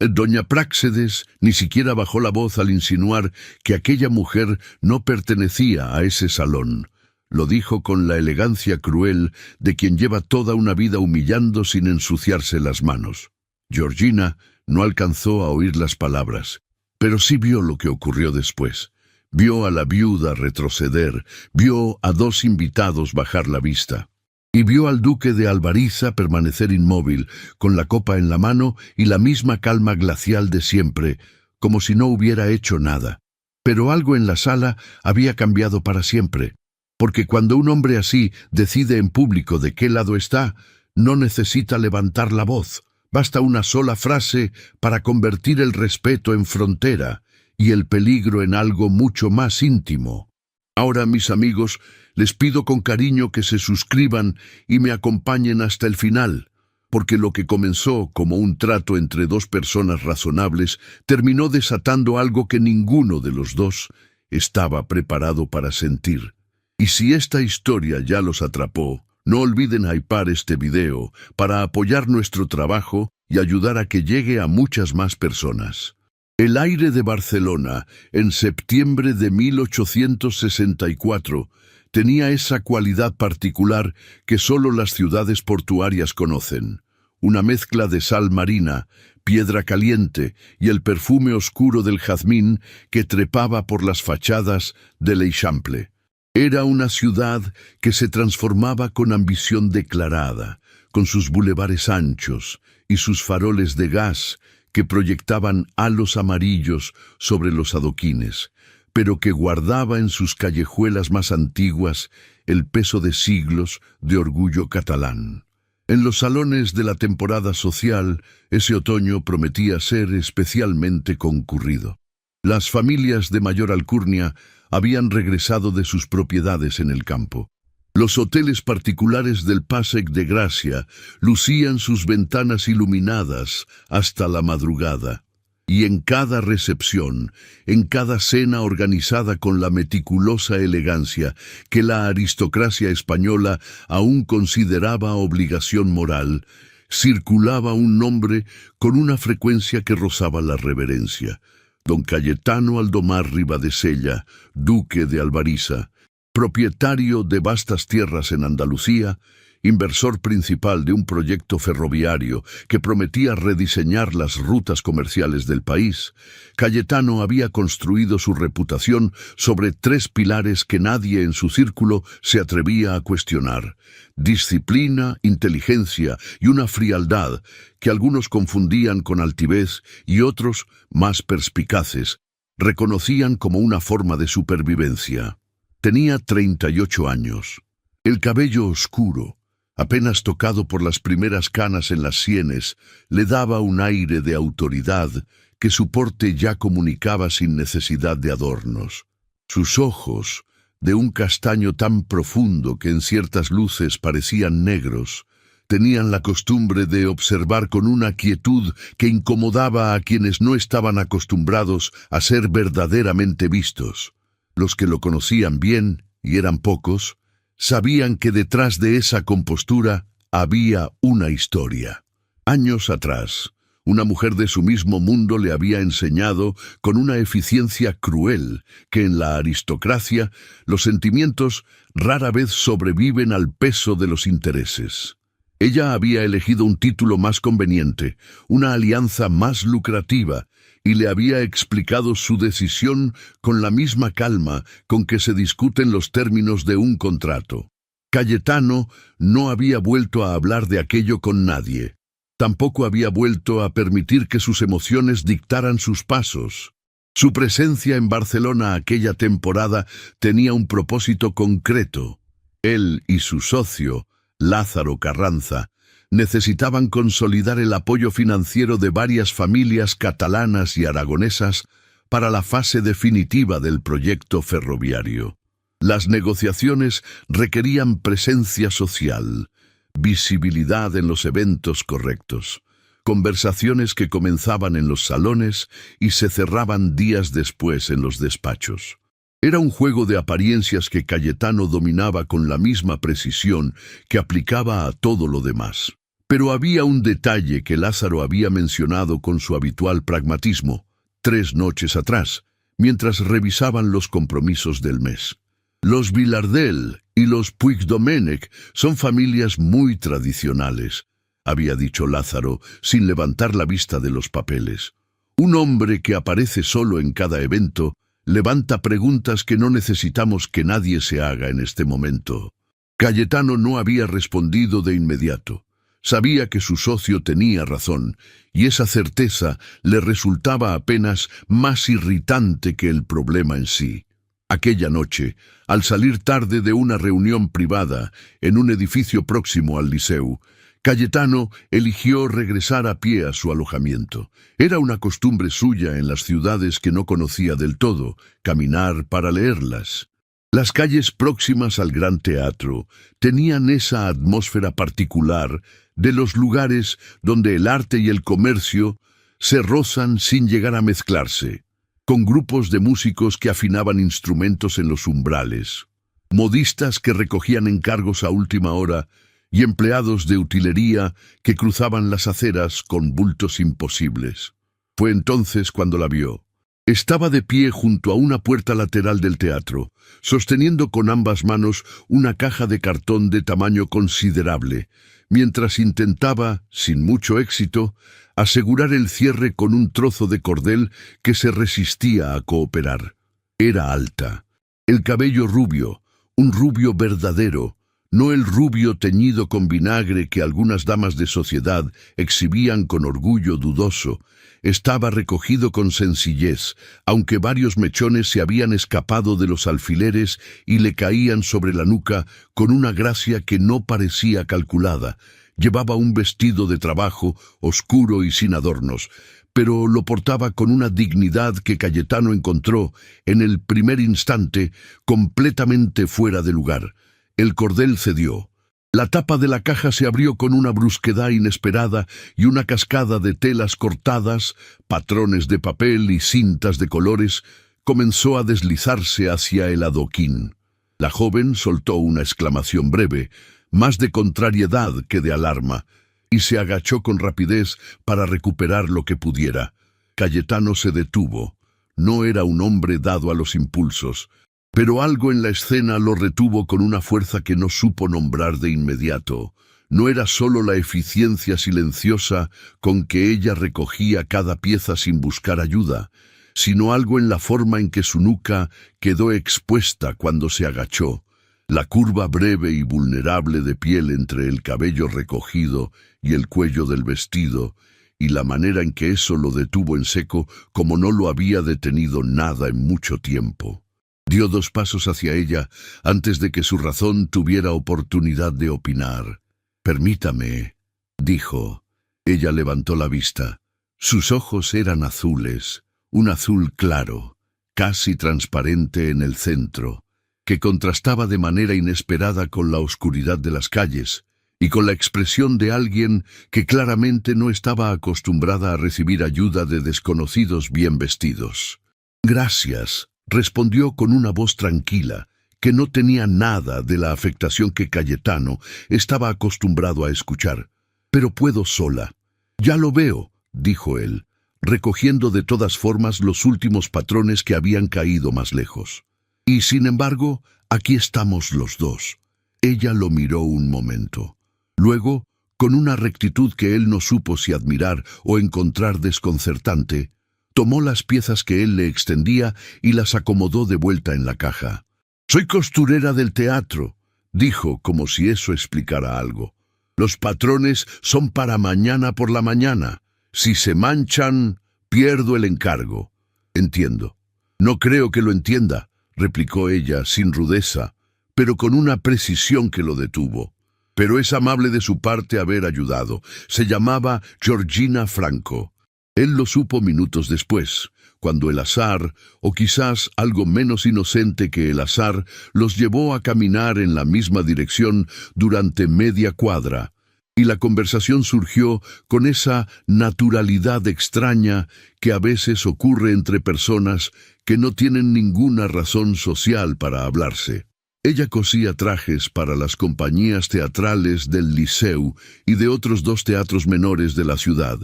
Doña Práxedes ni siquiera bajó la voz al insinuar que aquella mujer no pertenecía a ese salón. Lo dijo con la elegancia cruel de quien lleva toda una vida humillando sin ensuciarse las manos. Georgina no alcanzó a oír las palabras, pero sí vio lo que ocurrió después. Vio a la viuda retroceder, vio a dos invitados bajar la vista. Y vio al duque de Alvariza permanecer inmóvil, con la copa en la mano y la misma calma glacial de siempre, como si no hubiera hecho nada. Pero algo en la sala había cambiado para siempre, porque cuando un hombre así decide en público de qué lado está, no necesita levantar la voz. Basta una sola frase para convertir el respeto en frontera y el peligro en algo mucho más íntimo. Ahora, mis amigos, les pido con cariño que se suscriban y me acompañen hasta el final, porque lo que comenzó como un trato entre dos personas razonables terminó desatando algo que ninguno de los dos estaba preparado para sentir. Y si esta historia ya los atrapó, no olviden hypar este video para apoyar nuestro trabajo y ayudar a que llegue a muchas más personas. El aire de Barcelona, en septiembre de 1864, tenía esa cualidad particular que solo las ciudades portuarias conocen. Una mezcla de sal marina, piedra caliente y el perfume oscuro del jazmín que trepaba por las fachadas de l'Eixample. Era una ciudad que se transformaba con ambición declarada, con sus bulevares anchos y sus faroles de gas que proyectaban halos amarillos sobre los adoquines, pero que guardaba en sus callejuelas más antiguas el peso de siglos de orgullo catalán. En los salones de la temporada social, ese otoño prometía ser especialmente concurrido. Las familias de mayor alcurnia habían regresado de sus propiedades en el campo. Los hoteles particulares del Passeig de Gràcia lucían sus ventanas iluminadas hasta la madrugada. Y en cada recepción, en cada cena organizada con la meticulosa elegancia que la aristocracia española aún consideraba obligación moral, circulaba un nombre con una frecuencia que rozaba la reverencia: don Cayetano Aldomar Ribadesella, duque de Alvariza, propietario de vastas tierras en Andalucía, inversor principal de un proyecto ferroviario que prometía rediseñar las rutas comerciales del país. Cayetano había construido su reputación sobre tres pilares que nadie en su círculo se atrevía a cuestionar: disciplina, inteligencia y una frialdad que algunos confundían con altivez y otros, más perspicaces, reconocían como una forma de supervivencia. Tenía 38 años. El cabello oscuro, apenas tocado por las primeras canas en las sienes, le daba un aire de autoridad que su porte ya comunicaba sin necesidad de adornos. Sus ojos, de un castaño tan profundo que en ciertas luces parecían negros, tenían la costumbre de observar con una quietud que incomodaba a quienes no estaban acostumbrados a ser verdaderamente vistos. Los que lo conocían bien, y eran pocos, sabían que detrás de esa compostura había una historia. Años atrás, una mujer de su mismo mundo le había enseñado con una eficiencia cruel que en la aristocracia los sentimientos rara vez sobreviven al peso de los intereses. Ella había elegido un título más conveniente, una alianza más lucrativa, y le había explicado su decisión con la misma calma con que se discuten los términos de un contrato. Cayetano no había vuelto a hablar de aquello con nadie. Tampoco había vuelto a permitir que sus emociones dictaran sus pasos. Su presencia en Barcelona aquella temporada tenía un propósito concreto. Él y su socio, Lázaro Carranza, necesitaban consolidar el apoyo financiero de varias familias catalanas y aragonesas para la fase definitiva del proyecto ferroviario. Las negociaciones requerían presencia social, visibilidad en los eventos correctos, conversaciones que comenzaban en los salones y se cerraban días después en los despachos. Era un juego de apariencias que Cayetano dominaba con la misma precisión que aplicaba a todo lo demás. Pero había un detalle que Lázaro había mencionado con su habitual pragmatismo 3 noches atrás, mientras revisaban los compromisos del mes. Los Vilardell y los Puigdomènech son familias muy tradicionales, había dicho Lázaro sin levantar la vista de los papeles. Un hombre que aparece solo en cada evento levanta preguntas que no necesitamos que nadie se haga en este momento. Cayetano no había respondido de inmediato. Sabía que su socio tenía razón, y esa certeza le resultaba apenas más irritante que el problema en sí. Aquella noche, al salir tarde de una reunión privada en un edificio próximo al Liceu, Cayetano eligió regresar a pie a su alojamiento. Era una costumbre suya en las ciudades que no conocía del todo, caminar para leerlas. Las calles próximas al Gran Teatro tenían esa atmósfera particular de los lugares donde el arte y el comercio se rozan sin llegar a mezclarse, con grupos de músicos que afinaban instrumentos en los umbrales, modistas que recogían encargos a última hora y empleados de utilería que cruzaban las aceras con bultos imposibles. Fue entonces cuando la vio. Estaba de pie junto a una puerta lateral del teatro, sosteniendo con ambas manos una caja de cartón de tamaño considerable, mientras intentaba, sin mucho éxito, asegurar el cierre con un trozo de cordel que se resistía a cooperar. Era alta. El cabello rubio, un rubio verdadero, no el rubio teñido con vinagre que algunas damas de sociedad exhibían con orgullo dudoso, estaba recogido con sencillez, aunque varios mechones se habían escapado de los alfileres y le caían sobre la nuca con una gracia que no parecía calculada. Llevaba un vestido de trabajo, oscuro y sin adornos, pero lo portaba con una dignidad que Cayetano encontró, en el primer instante, completamente fuera de lugar. El cordel cedió. La tapa de la caja se abrió con una brusquedad inesperada y una cascada de telas cortadas, patrones de papel y cintas de colores comenzó a deslizarse hacia el adoquín. La joven soltó una exclamación breve, más de contrariedad que de alarma, y se agachó con rapidez para recuperar lo que pudiera. Cayetano se detuvo. No era un hombre dado a los impulsos, pero algo en la escena lo retuvo con una fuerza que no supo nombrar de inmediato. No era solo la eficiencia silenciosa con que ella recogía cada pieza sin buscar ayuda, sino algo en la forma en que su nuca quedó expuesta cuando se agachó, la curva breve y vulnerable de piel entre el cabello recogido y el cuello del vestido, y la manera en que eso lo detuvo en seco como no lo había detenido nada en mucho tiempo. Dio 2 pasos hacia ella antes de que su razón tuviera oportunidad de opinar. «Permítame», dijo. Ella levantó la vista. Sus ojos eran azules, un azul claro, casi transparente en el centro, que contrastaba de manera inesperada con la oscuridad de las calles y con la expresión de alguien que claramente no estaba acostumbrada a recibir ayuda de desconocidos bien vestidos. «Gracias», respondió con una voz tranquila, que no tenía nada de la afectación que Cayetano estaba acostumbrado a escuchar. «Pero puedo sola». «Ya lo veo», dijo él, recogiendo de todas formas los últimos patrones que habían caído más lejos. «Y sin embargo, aquí estamos los dos». Ella lo miró un momento. Luego, con una rectitud que él no supo si admirar o encontrar desconcertante, tomó las piezas que él le extendía y las acomodó de vuelta en la caja. «Soy costurera del teatro», dijo como si eso explicara algo. «Los patrones son para mañana por la mañana. Si se manchan, pierdo el encargo». «Entiendo». «No creo que lo entienda», replicó ella sin rudeza, pero con una precisión que lo detuvo. «Pero es amable de su parte haber ayudado. Se llamaba Georgina Franco». Él lo supo minutos después, cuando el azar, o quizás algo menos inocente que el azar, los llevó a caminar en la misma dirección durante media cuadra, y la conversación surgió con esa naturalidad extraña que a veces ocurre entre personas que no tienen ninguna razón social para hablarse. Ella cosía trajes para las compañías teatrales del Liceu y de otros 2 teatros menores de la ciudad.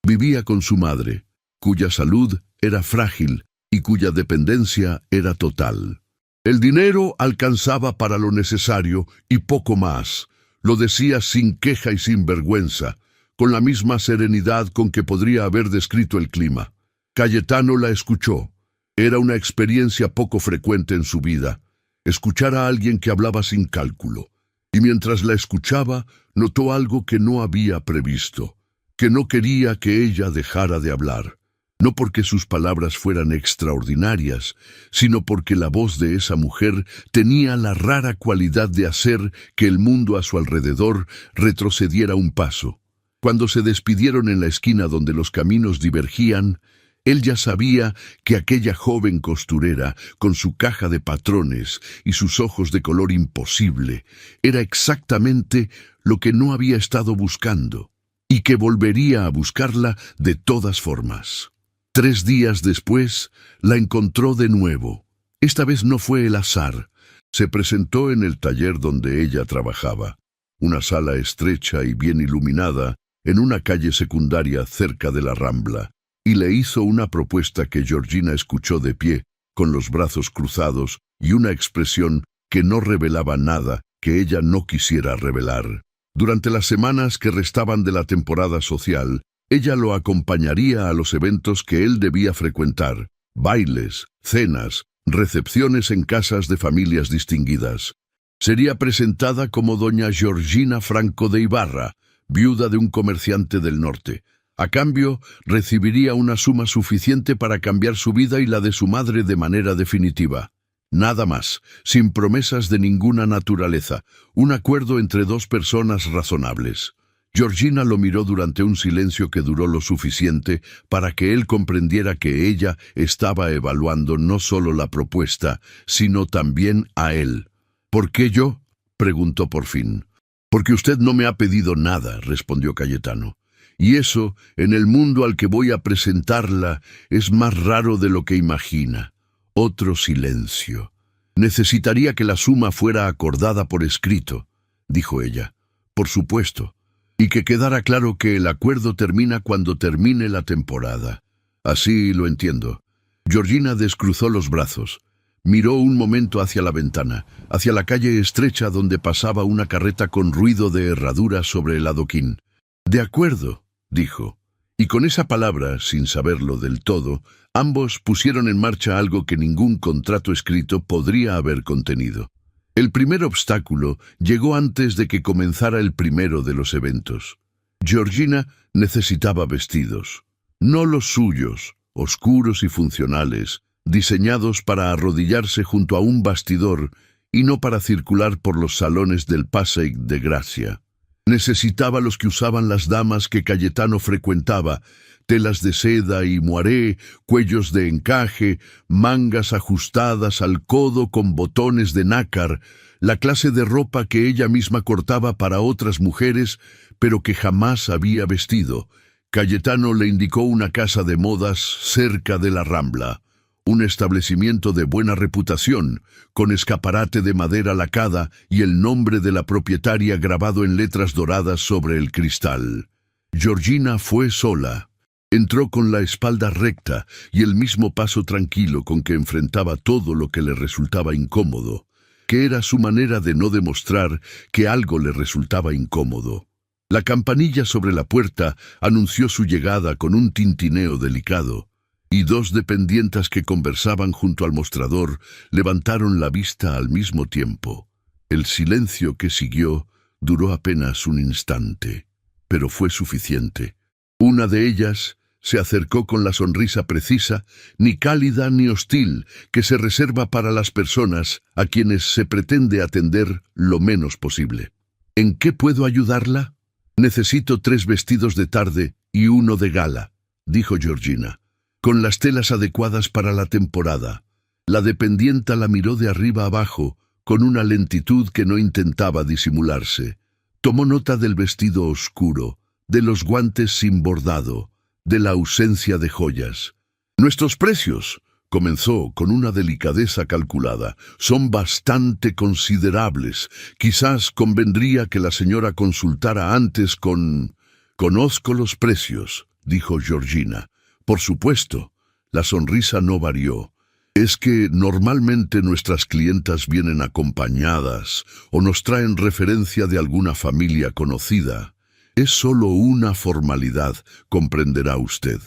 Vivía con su madre, cuya salud era frágil y cuya dependencia era total. El dinero alcanzaba para lo necesario y poco más. Lo decía sin queja y sin vergüenza, con la misma serenidad con que podría haber descrito el clima. Cayetano la escuchó. Era una experiencia poco frecuente en su vida, escuchar a alguien que hablaba sin cálculo. Y mientras la escuchaba, notó algo que no había previsto, que no quería que ella dejara de hablar. No porque sus palabras fueran extraordinarias, sino porque la voz de esa mujer tenía la rara cualidad de hacer que el mundo a su alrededor retrocediera un paso. Cuando se despidieron en la esquina donde los caminos divergían, él ya sabía que aquella joven costurera, con su caja de patrones y sus ojos de color imposible, era exactamente lo que no había estado buscando, y que volvería a buscarla de todas formas. 3 días después, la encontró de nuevo. Esta vez no fue el azar. Se presentó en el taller donde ella trabajaba, una sala estrecha y bien iluminada, en una calle secundaria cerca de la Rambla, y le hizo una propuesta que Georgina escuchó de pie, con los brazos cruzados y una expresión que no revelaba nada que ella no quisiera revelar. Durante las semanas que restaban de la temporada social, ella lo acompañaría a los eventos que él debía frecuentar: bailes, cenas, recepciones en casas de familias distinguidas. Sería presentada como doña Georgina Franco de Ibarra, viuda de un comerciante del norte. A cambio, recibiría una suma suficiente para cambiar su vida y la de su madre de manera definitiva. Nada más, sin promesas de ninguna naturaleza, un acuerdo entre 2 personas razonables. Georgina lo miró durante un silencio que duró lo suficiente para que él comprendiera que ella estaba evaluando no solo la propuesta, sino también a él. ¿Por qué yo?, preguntó por fin. «Porque usted no me ha pedido nada», respondió Cayetano. «Y eso, en el mundo al que voy a presentarla, es más raro de lo que imagina». Otro silencio. «Necesitaría que la suma fuera acordada por escrito», dijo ella. «Por supuesto. Y que quedara claro que el acuerdo termina cuando termine la temporada». «Así lo entiendo». Georgina descruzó los brazos. Miró un momento hacia la ventana, hacia la calle estrecha donde pasaba una carreta con ruido de herradura sobre el adoquín. «De acuerdo», dijo. Y con esa palabra, sin saberlo del todo, ambos pusieron en marcha algo que ningún contrato escrito podría haber contenido. El primer obstáculo llegó antes de que comenzara el primero de los eventos. Georgina necesitaba vestidos, no los suyos, oscuros y funcionales, diseñados para arrodillarse junto a un bastidor y no para circular por los salones del Passeig de Gracia. Necesitaba los que usaban las damas que Cayetano frecuentaba: telas de seda y moiré, cuellos de encaje, mangas ajustadas al codo con botones de nácar, la clase de ropa que ella misma cortaba para otras mujeres, pero que jamás había vestido. Cayetano le indicó una casa de modas cerca de la Rambla, un establecimiento de buena reputación, con escaparate de madera lacada y el nombre de la propietaria grabado en letras doradas sobre el cristal. Georgina fue sola. Entró con la espalda recta y el mismo paso tranquilo con que enfrentaba todo lo que le resultaba incómodo, que era su manera de no demostrar que algo le resultaba incómodo. La campanilla sobre la puerta anunció su llegada con un tintineo delicado, y 2 dependientas que conversaban junto al mostrador levantaron la vista al mismo tiempo. El silencio que siguió duró apenas un instante, pero fue suficiente. Una de ellas se acercó con la sonrisa precisa, ni cálida ni hostil, que se reserva para las personas a quienes se pretende atender lo menos posible. «¿En qué puedo ayudarla?» «Necesito 3 vestidos de tarde y 1 de gala», dijo Georgina, «con las telas adecuadas para la temporada». La dependienta la miró de arriba abajo, con una lentitud que no intentaba disimularse. Tomó nota del vestido oscuro, de los guantes sin bordado, de la ausencia de joyas. «Nuestros precios», Comenzó con una delicadeza calculada. Son bastante considerables. Quizás convendría que la señora consultara antes con... Conozco los precios, dijo Georgina. Por supuesto. La sonrisa no varió. Es que normalmente nuestras clientas vienen acompañadas o nos traen referencia de alguna familia conocida. Es solo una formalidad, comprenderá usted.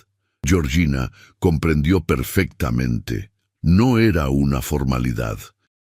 Georgina comprendió perfectamente. No era una formalidad.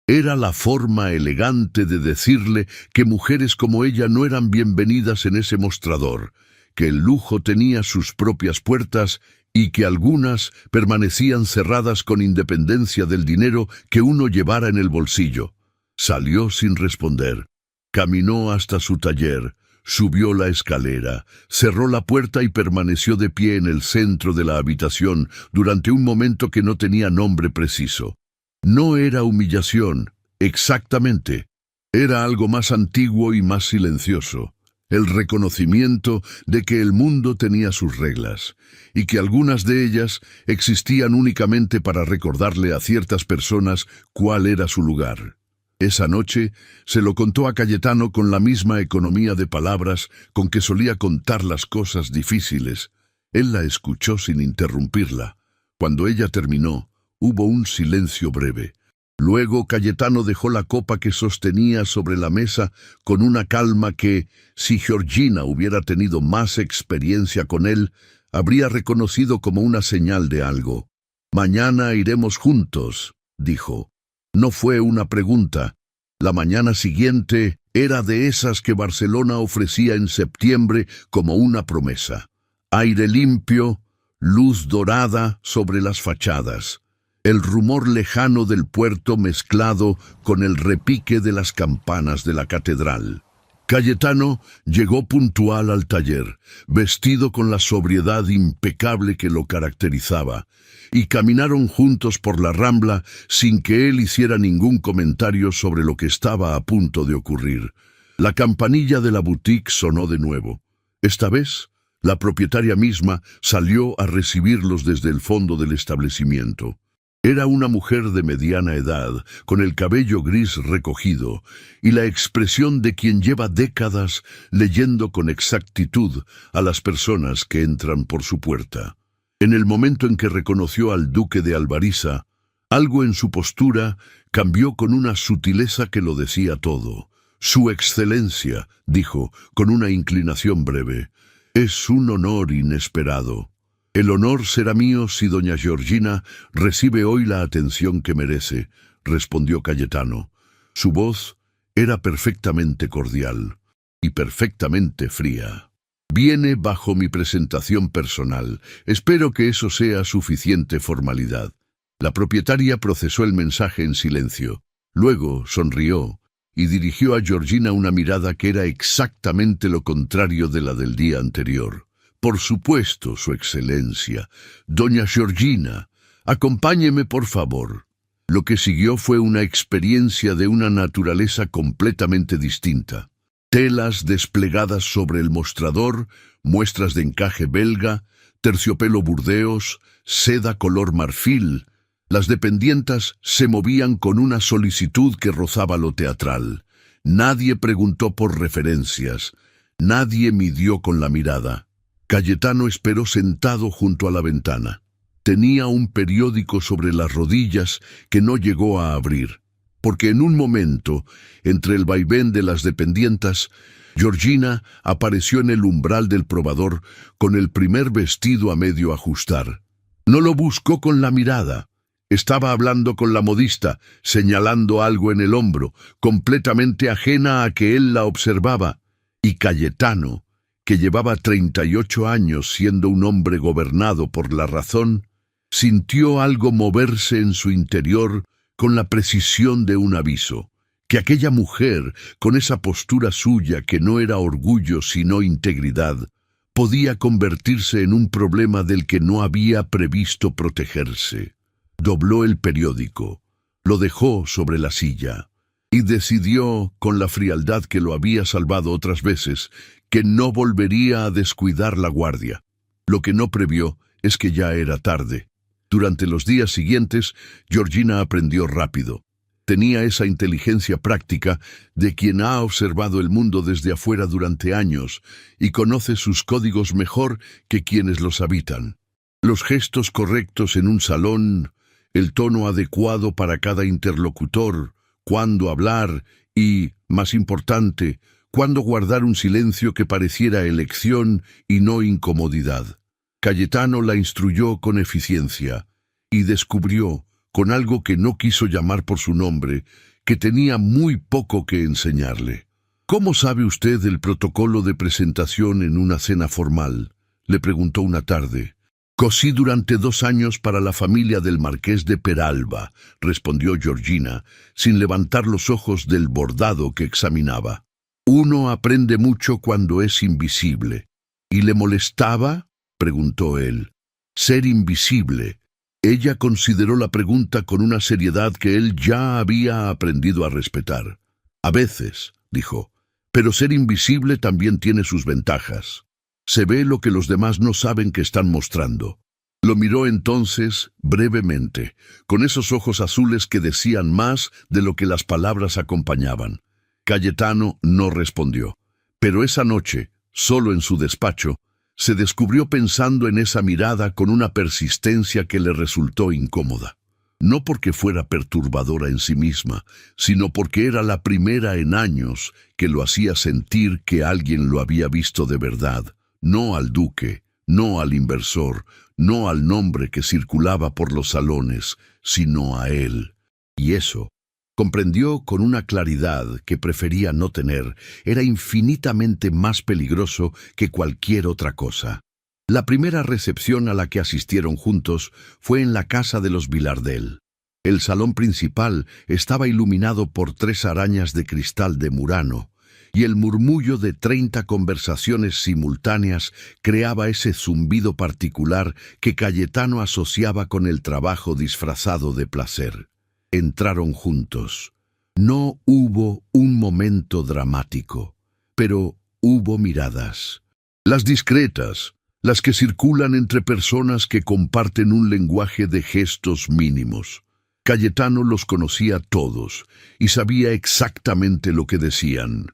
Era la forma elegante de decirle que mujeres como ella no eran bienvenidas en ese mostrador, que el lujo tenía sus propias puertas y que algunas permanecían cerradas con independencia del dinero que uno llevara en el bolsillo. Salió sin responder. Caminó hasta su taller, subió la escalera, cerró la puerta y permaneció de pie en el centro de la habitación durante un momento que no tenía nombre preciso. No era humillación, exactamente. Era algo más antiguo y más silencioso. El reconocimiento de que el mundo tenía sus reglas, y que algunas de ellas existían únicamente para recordarle a ciertas personas cuál era su lugar. Esa noche se lo contó a Cayetano con la misma economía de palabras con que solía contar las cosas difíciles. Él la escuchó sin interrumpirla. Cuando ella terminó, hubo un silencio breve. Luego Cayetano dejó la copa que sostenía sobre la mesa con una calma que, si Georgina hubiera tenido más experiencia con él, habría reconocido como una señal de algo. «Mañana iremos juntos», dijo. No fue una pregunta. La mañana siguiente era de esas que Barcelona ofrecía en septiembre como una promesa. Aire limpio, luz dorada sobre las fachadas. El rumor lejano del puerto mezclado con el repique de las campanas de la catedral. Cayetano llegó puntual al taller, vestido con la sobriedad impecable que lo caracterizaba, y caminaron juntos por la Rambla sin que él hiciera ningún comentario sobre lo que estaba a punto de ocurrir. La campanilla de la boutique sonó de nuevo. Esta vez, la propietaria misma salió a recibirlos desde el fondo del establecimiento. Era una mujer de mediana edad, con el cabello gris recogido y la expresión de quien lleva décadas leyendo con exactitud a las personas que entran por su puerta. En el momento en que reconoció al duque de Alvariza, algo en su postura cambió con una sutileza que lo decía todo. «Su excelencia», dijo, con una inclinación breve, «es un honor inesperado». «El honor será mío si doña Georgina recibe hoy la atención que merece», respondió Cayetano. Su voz era perfectamente cordial y perfectamente fría. «Viene bajo mi presentación personal. Espero que eso sea suficiente formalidad». La propietaria procesó el mensaje en silencio. Luego sonrió y dirigió a Georgina una mirada que era exactamente lo contrario de la del día anterior. «Por supuesto, Su Excelencia. Doña Georgina, acompáñeme, por favor». Lo que siguió fue una experiencia de una naturaleza completamente distinta. Telas desplegadas sobre el mostrador, muestras de encaje belga, terciopelo burdeos, seda color marfil. Las dependientas se movían con una solicitud que rozaba lo teatral. Nadie preguntó por referencias. Nadie midió con la mirada. Cayetano esperó sentado junto a la ventana. Tenía un periódico sobre las rodillas que no llegó a abrir, porque en un momento, entre el vaivén de las dependientas, Georgina apareció en el umbral del probador con el primer vestido a medio ajustar. No lo buscó con la mirada. Estaba hablando con la modista, señalando algo en el hombro, completamente ajena a que él la observaba. Y Cayetano, que llevaba 38 años siendo un hombre gobernado por la razón, sintió algo moverse en su interior con la precisión de un aviso, que aquella mujer, con esa postura suya que no era orgullo sino integridad, podía convertirse en un problema del que no había previsto protegerse. Dobló el periódico, lo dejó sobre la silla y decidió, con la frialdad que lo había salvado otras veces, que no volvería a descuidar la guardia. Lo que no previó es que ya era tarde. Durante los días siguientes, Georgina aprendió rápido. Tenía esa inteligencia práctica de quien ha observado el mundo desde afuera durante años y conoce sus códigos mejor que quienes los habitan. Los gestos correctos en un salón, el tono adecuado para cada interlocutor, cuándo hablar y, más importante, cuándo guardar un silencio que pareciera elección y no incomodidad. Cayetano la instruyó con eficiencia y descubrió, con algo que no quiso llamar por su nombre, que tenía muy poco que enseñarle. «¿Cómo sabe usted el protocolo de presentación en una cena formal?», le preguntó una tarde. «Cosí durante 2 años para la familia del marqués de Peralba», respondió Georgina, sin levantar los ojos del bordado que examinaba. «Uno aprende mucho cuando es invisible». «¿Y le molestaba?», preguntó él. «Ser invisible». Ella consideró la pregunta con una seriedad que él ya había aprendido a respetar. «A veces», dijo, «pero ser invisible también tiene sus ventajas. Se ve lo que los demás no saben que están mostrando». Lo miró entonces brevemente, con esos ojos azules que decían más de lo que las palabras acompañaban. Cayetano no respondió, pero esa noche, solo en su despacho, se descubrió pensando en esa mirada con una persistencia que le resultó incómoda. No porque fuera perturbadora en sí misma, sino porque era la primera en años que lo hacía sentir que alguien lo había visto de verdad, no al duque, no al inversor, no al nombre que circulaba por los salones, sino a él. Y eso, comprendió con una claridad que prefería no tener, era infinitamente más peligroso que cualquier otra cosa. La primera recepción a la que asistieron juntos fue en la casa de los Vilardell. El salón principal estaba iluminado por 3 arañas de cristal de Murano, y el murmullo de 30 conversaciones simultáneas creaba ese zumbido particular que Cayetano asociaba con el trabajo disfrazado de placer. Entraron juntos. No hubo un momento dramático, pero hubo miradas. Las discretas, las que circulan entre personas que comparten un lenguaje de gestos mínimos. Cayetano los conocía todos y sabía exactamente lo que decían.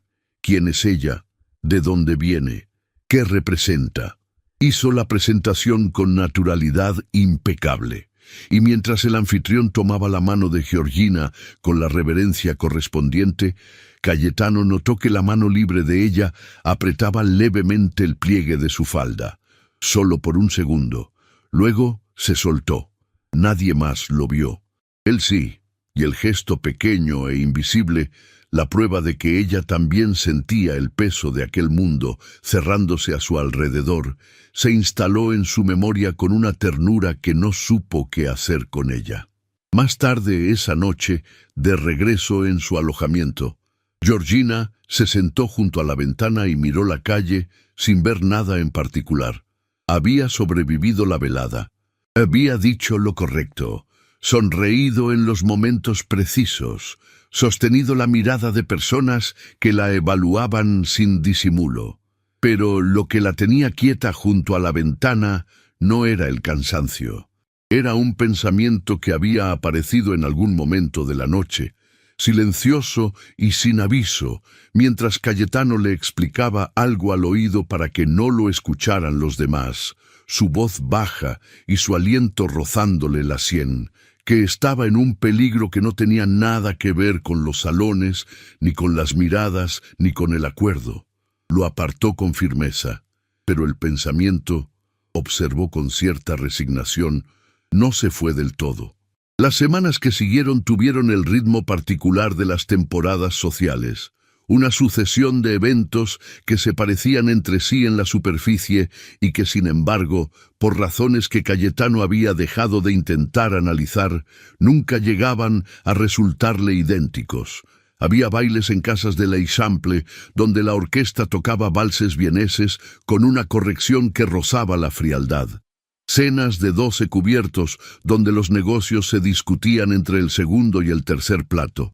¿Quién es ella? ¿De dónde viene? ¿Qué representa? Hizo la presentación con naturalidad impecable. Y mientras el anfitrión tomaba la mano de Georgina con la reverencia correspondiente, Cayetano notó que la mano libre de ella apretaba levemente el pliegue de su falda, solo por un segundo. Luego se soltó. Nadie más lo vio. Él sí, y el gesto pequeño e invisible, la prueba de que ella también sentía el peso de aquel mundo cerrándose a su alrededor, se instaló en su memoria con una ternura que no supo qué hacer con ella. Más tarde esa noche, de regreso en su alojamiento, Georgina se sentó junto a la ventana y miró la calle sin ver nada en particular. Había sobrevivido la velada. Había dicho lo correcto, sonreído en los momentos precisos, sostenido la mirada de personas que la evaluaban sin disimulo. Pero lo que la tenía quieta junto a la ventana no era el cansancio. Era un pensamiento que había aparecido en algún momento de la noche, silencioso y sin aviso, mientras Cayetano le explicaba algo al oído para que no lo escucharan los demás, su voz baja y su aliento rozándole la sien, que estaba en un peligro que no tenía nada que ver con los salones, ni con las miradas, ni con el acuerdo. Lo apartó con firmeza, pero el pensamiento, observó con cierta resignación, no se fue del todo. Las semanas que siguieron tuvieron el ritmo particular de las temporadas sociales, una sucesión de eventos que se parecían entre sí en la superficie y que, sin embargo, por razones que Cayetano había dejado de intentar analizar, nunca llegaban a resultarle idénticos. Había bailes en casas de l'Eixample, donde la orquesta tocaba valses vieneses con una corrección que rozaba la frialdad. Cenas de 12 cubiertos, donde los negocios se discutían entre el segundo y el tercer plato.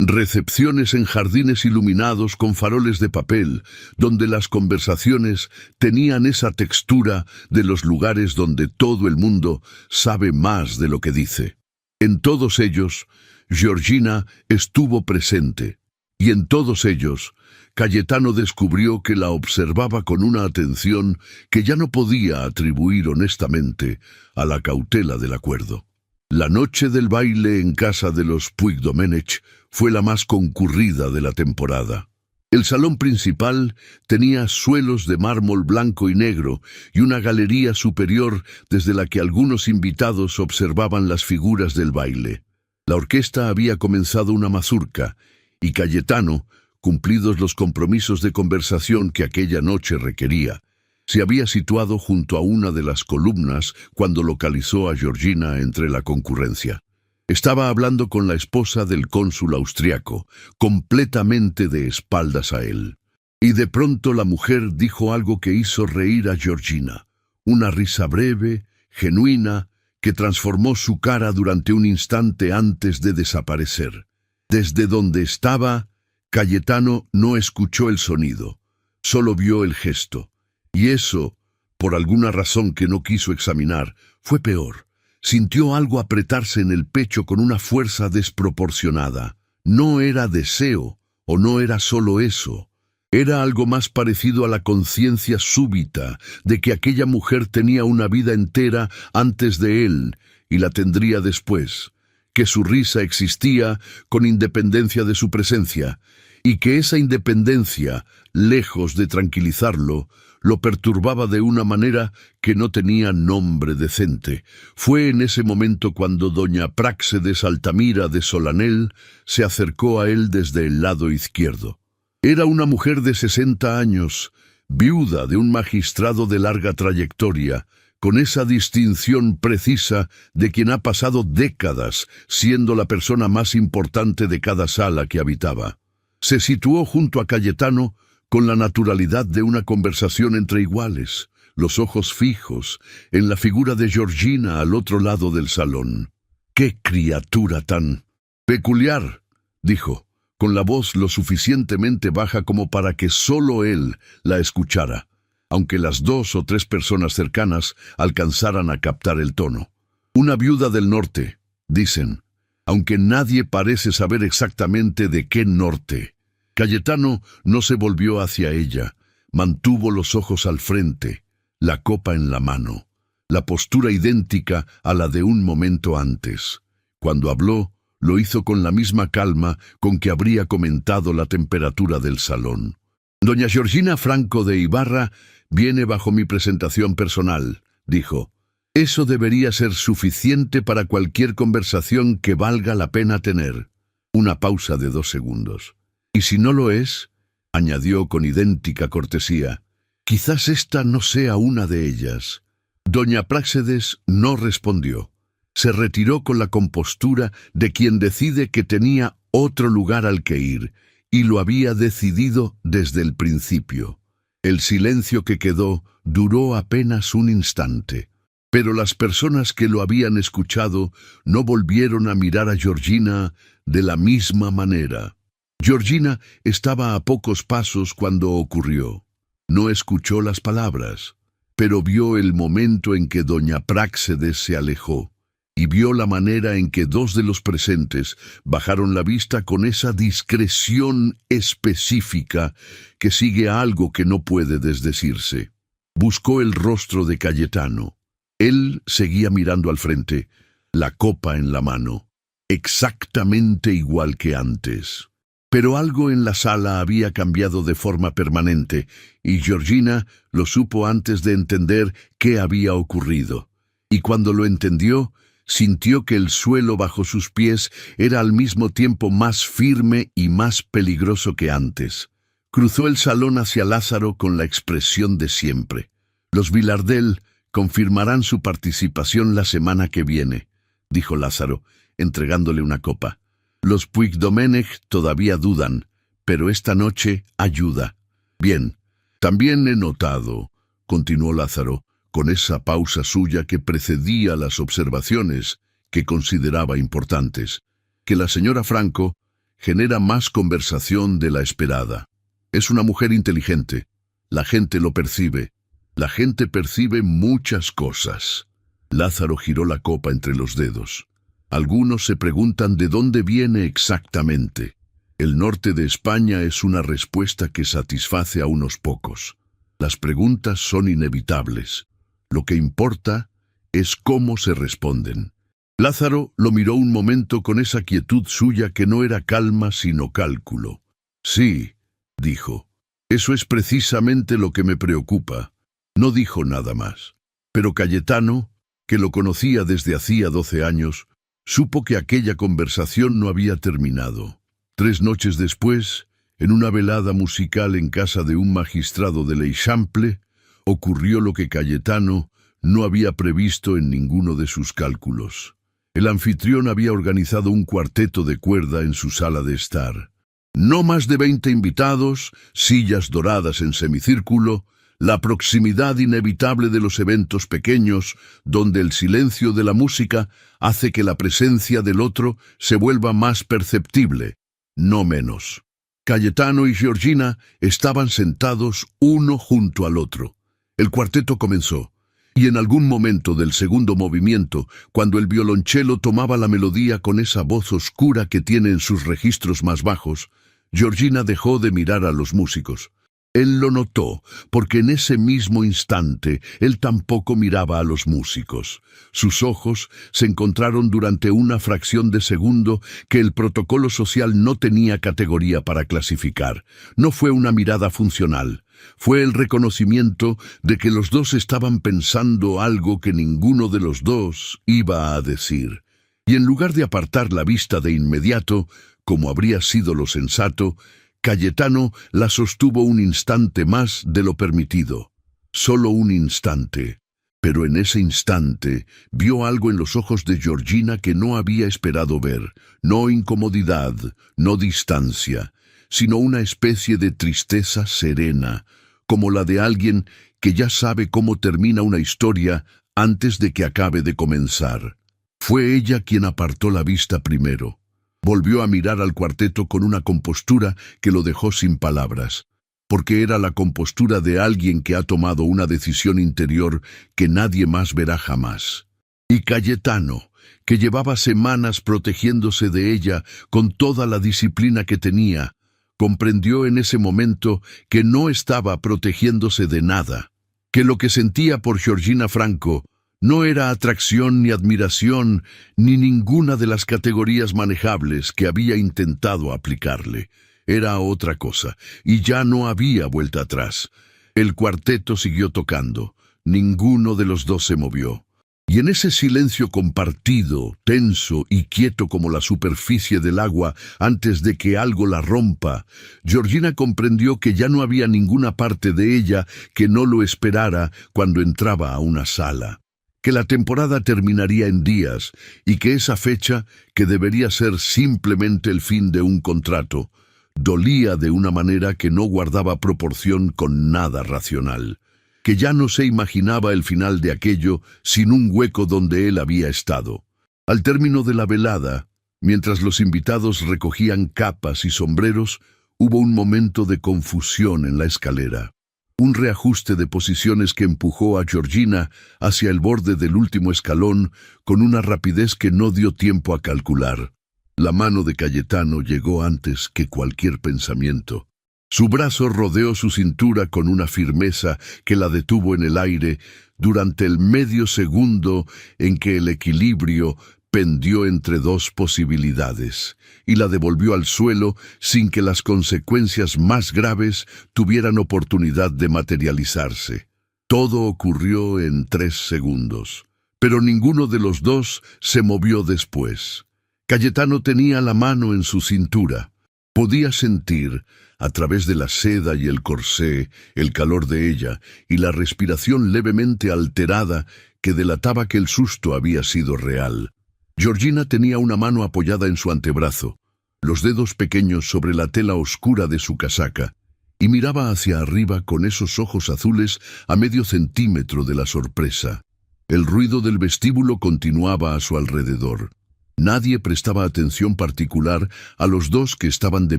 recepciones en jardines iluminados con faroles de papel, donde las conversaciones tenían esa textura de los lugares donde todo el mundo sabe más de lo que dice. En todos ellos, Georgina estuvo presente, y en todos ellos, Cayetano descubrió que la observaba con una atención que ya no podía atribuir honestamente a la cautela del acuerdo. La noche del baile en casa de los Puigdomenech fue la más concurrida de la temporada. El salón principal tenía suelos de mármol blanco y negro y una galería superior desde la que algunos invitados observaban las figuras del baile. La orquesta había comenzado una mazurca y Cayetano, cumplidos los compromisos de conversación que aquella noche requería, se había situado junto a una de las columnas cuando localizó a Georgina entre la concurrencia. Estaba hablando con la esposa del cónsul austriaco, completamente de espaldas a él. Y de pronto la mujer dijo algo que hizo reír a Georgina. Una risa breve, genuina, que transformó su cara durante un instante antes de desaparecer. Desde donde estaba, Cayetano no escuchó el sonido, solo vio el gesto. Y eso, por alguna razón que no quiso examinar, fue peor. Sintió algo apretarse en el pecho con una fuerza desproporcionada. No era deseo, o no era solo eso. Era algo más parecido a la conciencia súbita de que aquella mujer tenía una vida entera antes de él y la tendría después, que su risa existía con independencia de su presencia, y que esa independencia, lejos de tranquilizarlo, lo perturbaba de una manera que no tenía nombre decente. Fue en ese momento cuando doña Práxedes Altamira de Solanell se acercó a él desde el lado izquierdo. Era una mujer de 60 años, viuda de un magistrado de larga trayectoria, con esa distinción precisa de quien ha pasado décadas siendo la persona más importante de cada sala que habitaba. Se situó junto a Cayetano con la naturalidad de una conversación entre iguales, los ojos fijos en la figura de Georgina al otro lado del salón. ¡Qué criatura tan peculiar!, dijo, con la voz lo suficientemente baja como para que solo él la escuchara, aunque las 2 o 3 personas cercanas alcanzaran a captar el tono. Una viuda del norte, dicen, aunque nadie parece saber exactamente de qué norte. Cayetano no se volvió hacia ella, mantuvo los ojos al frente, la copa en la mano, la postura idéntica a la de un momento antes. Cuando habló, lo hizo con la misma calma con que habría comentado la temperatura del salón. «Doña Georgina Franco de Ibarra viene bajo mi presentación personal», dijo. «Eso debería ser suficiente para cualquier conversación que valga la pena tener». Una pausa de 2 segundos. «Y si no lo es», añadió con idéntica cortesía, «quizás esta no sea una de ellas». Doña Práxedes no respondió. Se retiró con la compostura de quien decide que tenía otro lugar al que ir, y lo había decidido desde el principio. El silencio que quedó duró apenas un instante, pero las personas que lo habían escuchado no volvieron a mirar a Georgina de la misma manera. Georgina estaba a pocos pasos cuando ocurrió. No escuchó las palabras, pero vio el momento en que doña Práxedes se alejó, y vio la manera en que 2 de los presentes bajaron la vista con esa discreción específica que sigue a algo que no puede desdecirse. Buscó el rostro de Cayetano. Él seguía mirando al frente, la copa en la mano, exactamente igual que antes. Pero algo en la sala había cambiado de forma permanente, y Georgina lo supo antes de entender qué había ocurrido. Y cuando lo entendió, sintió que el suelo bajo sus pies era al mismo tiempo más firme y más peligroso que antes. Cruzó el salón hacia Lázaro con la expresión de siempre. «Los Vilardell confirmarán su participación la semana que viene», dijo Lázaro, entregándole una copa. «Los Puigdomenech todavía dudan, pero esta noche ayuda». «Bien, también he notado», continuó Lázaro, con esa pausa suya que precedía las observaciones que consideraba importantes, «que la señora Franco, genera más conversación de la esperada. Es una mujer inteligente. La gente lo percibe. La gente percibe muchas cosas. Lázaro giró la copa entre los dedos. Algunos se preguntan de dónde viene exactamente. El norte de España es una respuesta que satisface a unos pocos. Las preguntas son inevitables. Lo que importa es cómo se responden. Lázaro lo miró un momento con esa quietud suya que no era calma sino cálculo. Sí, dijo, eso es precisamente lo que me preocupa. No dijo nada más. Pero Cayetano, que lo conocía desde hacía 12 años, supo que aquella conversación no había terminado. 3 noches después, en una velada musical en casa de un magistrado de l'Eixample, ocurrió lo que Cayetano no había previsto en ninguno de sus cálculos. El anfitrión había organizado un cuarteto de cuerda en su sala de estar. No más de 20 invitados, sillas doradas en semicírculo, la proximidad inevitable de los eventos pequeños, donde el silencio de la música hace que la presencia del otro se vuelva más perceptible, no menos. Cayetano y Georgina estaban sentados uno junto al otro. El cuarteto comenzó, y en algún momento del segundo movimiento, cuando el violonchelo tomaba la melodía con esa voz oscura que tiene en sus registros más bajos, Georgina dejó de mirar a los músicos. Él lo notó, porque en ese mismo instante él tampoco miraba a los músicos. Sus ojos se encontraron durante una fracción de segundo que el protocolo social no tenía categoría para clasificar. No fue una mirada funcional. Fue el reconocimiento de que los dos estaban pensando algo que ninguno de los dos iba a decir. Y en lugar de apartar la vista de inmediato, como habría sido lo sensato, Cayetano la sostuvo un instante más de lo permitido. Solo un instante. Pero en ese instante vio algo en los ojos de Georgina que no había esperado ver. No incomodidad, no distancia, sino una especie de tristeza serena, como la de alguien que ya sabe cómo termina una historia antes de que acabe de comenzar. Fue ella quien apartó la vista primero. Volvió a mirar al cuarteto con una compostura que lo dejó sin palabras, porque era la compostura de alguien que ha tomado una decisión interior que nadie más verá jamás. Y Cayetano, que llevaba semanas protegiéndose de ella con toda la disciplina que tenía, comprendió en ese momento que no estaba protegiéndose de nada, que lo que sentía por Georgina Franco no era atracción ni admiración, ni ninguna de las categorías manejables que había intentado aplicarle. Era otra cosa, y ya no había vuelta atrás. El cuarteto siguió tocando. Ninguno de los dos se movió. Y en ese silencio compartido, tenso y quieto como la superficie del agua antes de que algo la rompa, Georgina comprendió que ya no había ninguna parte de ella que no lo esperara cuando entraba a una sala. Que la temporada terminaría en días y que esa fecha, que debería ser simplemente el fin de un contrato, dolía de una manera que no guardaba proporción con nada racional, que ya no se imaginaba el final de aquello sin un hueco donde él había estado. Al término de la velada, mientras los invitados recogían capas y sombreros, hubo un momento de confusión en la escalera. Un reajuste de posiciones que empujó a Georgina hacia el borde del último escalón con una rapidez que no dio tiempo a calcular. La mano de Cayetano llegó antes que cualquier pensamiento. Su brazo rodeó su cintura con una firmeza que la detuvo en el aire durante el medio segundo en que el equilibrio pendió entre dos posibilidades, y la devolvió al suelo sin que las consecuencias más graves tuvieran oportunidad de materializarse. Todo ocurrió en 3 segundos, pero ninguno de los dos se movió después. Cayetano tenía la mano en su cintura. Podía sentir, a través de la seda y el corsé, el calor de ella y la respiración levemente alterada que delataba que el susto había sido real. Georgina tenía una mano apoyada en su antebrazo, los dedos pequeños sobre la tela oscura de su casaca, y miraba hacia arriba con esos ojos azules a medio centímetro de la sorpresa. El ruido del vestíbulo continuaba a su alrededor. Nadie prestaba atención particular a los dos que estaban de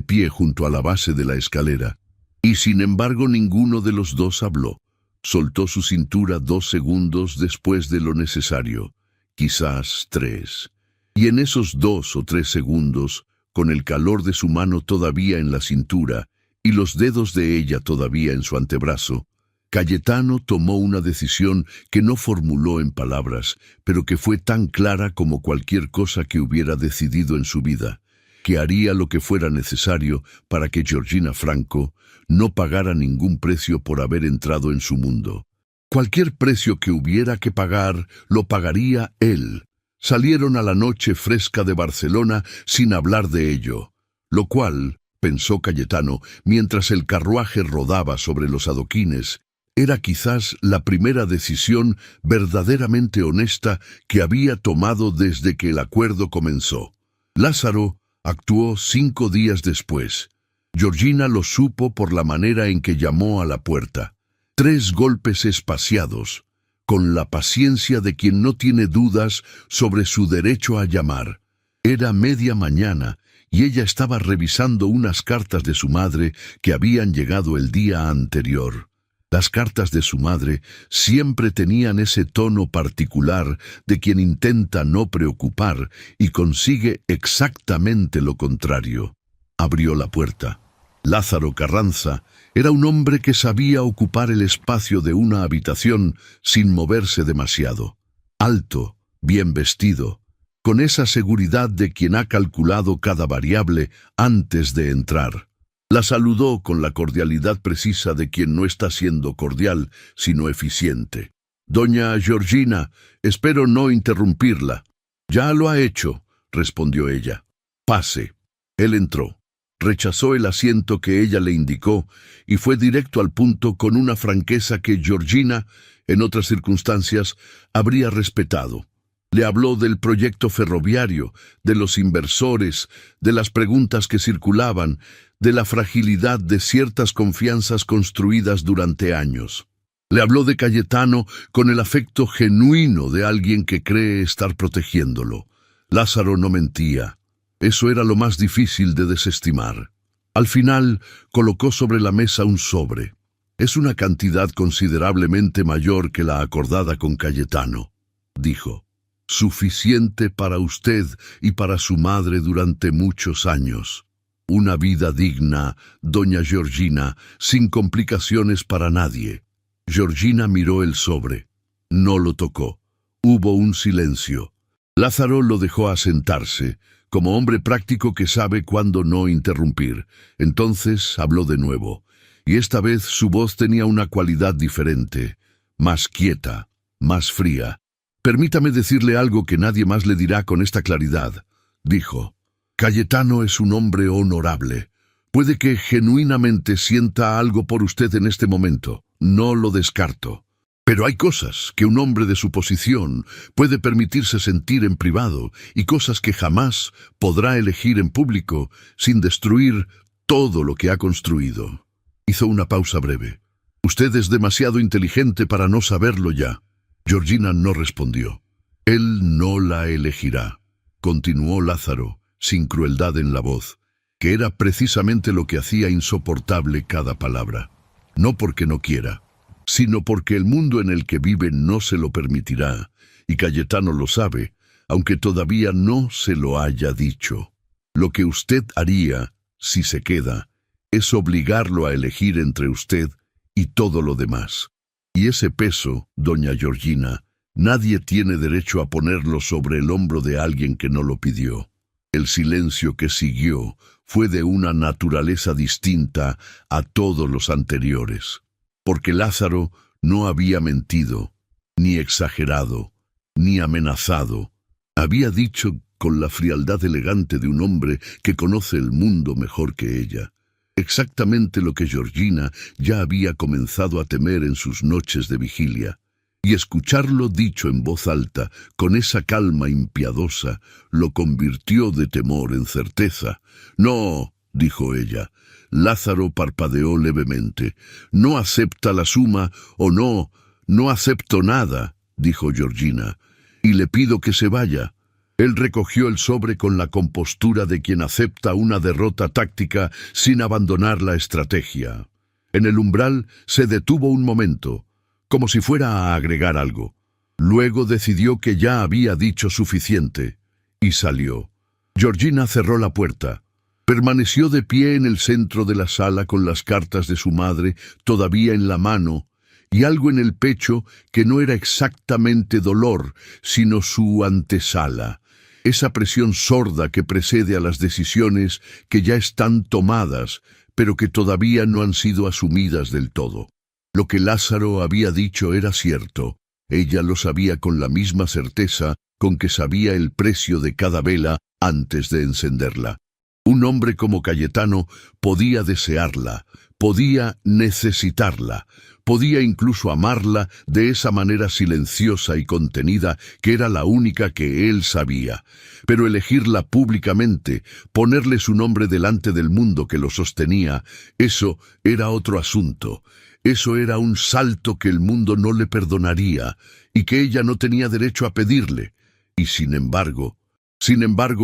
pie junto a la base de la escalera. Y sin embargo ninguno de los dos habló. Soltó su cintura 2 segundos después de lo necesario, quizás 3. Y en esos 2 o 3 segundos, con el calor de su mano todavía en la cintura y los dedos de ella todavía en su antebrazo, Cayetano tomó una decisión que no formuló en palabras, pero que fue tan clara como cualquier cosa que hubiera decidido en su vida, que haría lo que fuera necesario para que Georgina Franco no pagara ningún precio por haber entrado en su mundo. Cualquier precio que hubiera que pagar, lo pagaría él. Salieron a la noche fresca de Barcelona sin hablar de ello, lo cual, pensó Cayetano, mientras el carruaje rodaba sobre los adoquines, era quizás la primera decisión verdaderamente honesta que había tomado desde que el acuerdo comenzó. Lázaro actuó 5 días después. Georgina lo supo por la manera en que llamó a la puerta. 3 golpes espaciados, con la paciencia de quien no tiene dudas sobre su derecho a llamar. Era media mañana y ella estaba revisando unas cartas de su madre que habían llegado el día anterior. Las cartas de su madre siempre tenían ese tono particular de quien intenta no preocupar y consigue exactamente lo contrario. Abrió la puerta. Lázaro Carranza era un hombre que sabía ocupar el espacio de una habitación sin moverse demasiado. Alto, bien vestido, con esa seguridad de quien ha calculado cada variable antes de entrar. La saludó con la cordialidad precisa de quien no está siendo cordial, sino eficiente. «Doña Georgina, espero no interrumpirla». «Ya lo ha hecho», respondió ella. «Pase». Él entró. Rechazó el asiento que ella le indicó y fue directo al punto con una franqueza que Georgina, en otras circunstancias, habría respetado. Le habló del proyecto ferroviario, de los inversores, de las preguntas que circulaban, de la fragilidad de ciertas confianzas construidas durante años. Le habló de Cayetano con el afecto genuino de alguien que cree estar protegiéndolo. Lázaro no mentía. Eso era lo más difícil de desestimar. Al final, colocó sobre la mesa un sobre. «Es una cantidad considerablemente mayor que la acordada con Cayetano», dijo. «Suficiente para usted y para su madre durante muchos años. Una vida digna, doña Georgina, sin complicaciones para nadie». Georgina miró el sobre. No lo tocó. Hubo un silencio. Lázaro lo dejó asentarse, como hombre práctico que sabe cuándo no interrumpir. Entonces habló de nuevo, y esta vez su voz tenía una cualidad diferente, más quieta, más fría. «Permítame decirle algo que nadie más le dirá con esta claridad», dijo. «Cayetano es un hombre honorable. Puede que genuinamente sienta algo por usted en este momento. No lo descarto. Pero hay cosas que un hombre de su posición puede permitirse sentir en privado y cosas que jamás podrá elegir en público sin destruir todo lo que ha construido». Hizo una pausa breve. «Usted es demasiado inteligente para no saberlo ya». Georgina no respondió. «Él no la elegirá», continuó Lázaro, sin crueldad en la voz, que era precisamente lo que hacía insoportable cada palabra. «No porque no quiera, sino porque el mundo en el que vive no se lo permitirá, y Cayetano lo sabe, aunque todavía no se lo haya dicho. Lo que usted haría, si se queda, es obligarlo a elegir entre usted y todo lo demás. Y ese peso, doña Georgina, nadie tiene derecho a ponerlo sobre el hombro de alguien que no lo pidió». El silencio que siguió fue de una naturaleza distinta a todos los anteriores, porque Lázaro no había mentido, ni exagerado, ni amenazado. Había dicho con la frialdad elegante de un hombre que conoce el mundo mejor que ella, exactamente lo que Georgina ya había comenzado a temer en sus noches de vigilia. Y escucharlo dicho en voz alta, con esa calma impiadosa, lo convirtió de temor en certeza. «No», dijo ella. Lázaro parpadeó levemente. «¿No acepta la suma o no? No acepto nada», dijo Georgina. «Y le pido que se vaya». Él recogió el sobre con la compostura de quien acepta una derrota táctica sin abandonar la estrategia. En el umbral se detuvo un momento, como si fuera a agregar algo. Luego decidió que ya había dicho suficiente, y salió. Georgina cerró la puerta. Permaneció de pie en el centro de la sala con las cartas de su madre todavía en la mano, y algo en el pecho que no era exactamente dolor, sino su antesala. Esa presión sorda que precede a las decisiones que ya están tomadas, pero que todavía no han sido asumidas del todo. Lo que Lázaro había dicho era cierto. Ella lo sabía con la misma certeza con que sabía el precio de cada vela antes de encenderla. Un hombre como Cayetano podía desearla, podía necesitarla, podía incluso amarla de esa manera silenciosa y contenida que era la única que él sabía. Pero elegirla públicamente, ponerle su nombre delante del mundo que lo sostenía, eso era otro asunto. Eso era un salto que el mundo no le perdonaría y que ella no tenía derecho a pedirle. Y sin embargo,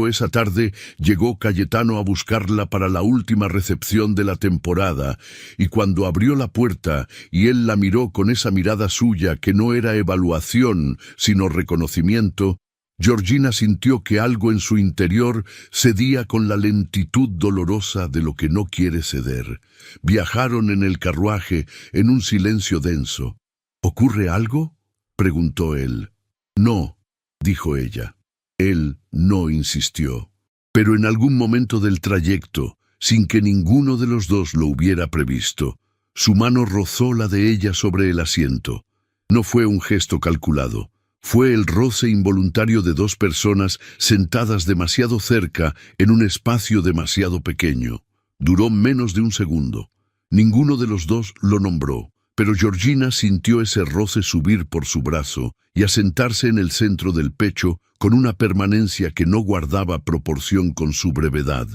esa tarde llegó Cayetano a buscarla para la última recepción de la temporada, y cuando abrió la puerta y él la miró con esa mirada suya que no era evaluación, sino reconocimiento, Georgina sintió que algo en su interior cedía con la lentitud dolorosa de lo que no quiere ceder. Viajaron en el carruaje en un silencio denso. ¿Ocurre algo?, preguntó él. No, dijo ella. Él no insistió. Pero en algún momento del trayecto, sin que ninguno de los dos lo hubiera previsto, su mano rozó la de ella sobre el asiento. No fue un gesto calculado. Fue el roce involuntario de dos personas sentadas demasiado cerca en un espacio demasiado pequeño. Duró menos de un segundo. Ninguno de los dos lo nombró, pero Georgina sintió ese roce subir por su brazo y asentarse en el centro del pecho con una permanencia que no guardaba proporción con su brevedad.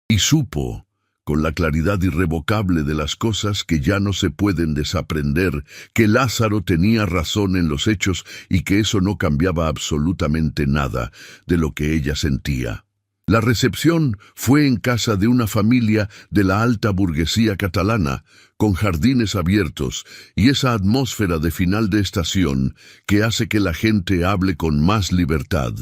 Y supo, con la claridad irrevocable de las cosas que ya no se pueden desaprender, que Lázaro tenía razón en los hechos y que eso no cambiaba absolutamente nada de lo que ella sentía. La recepción fue en casa de una familia de la alta burguesía catalana, con jardines abiertos y esa atmósfera de final de estación que hace que la gente hable con más libertad.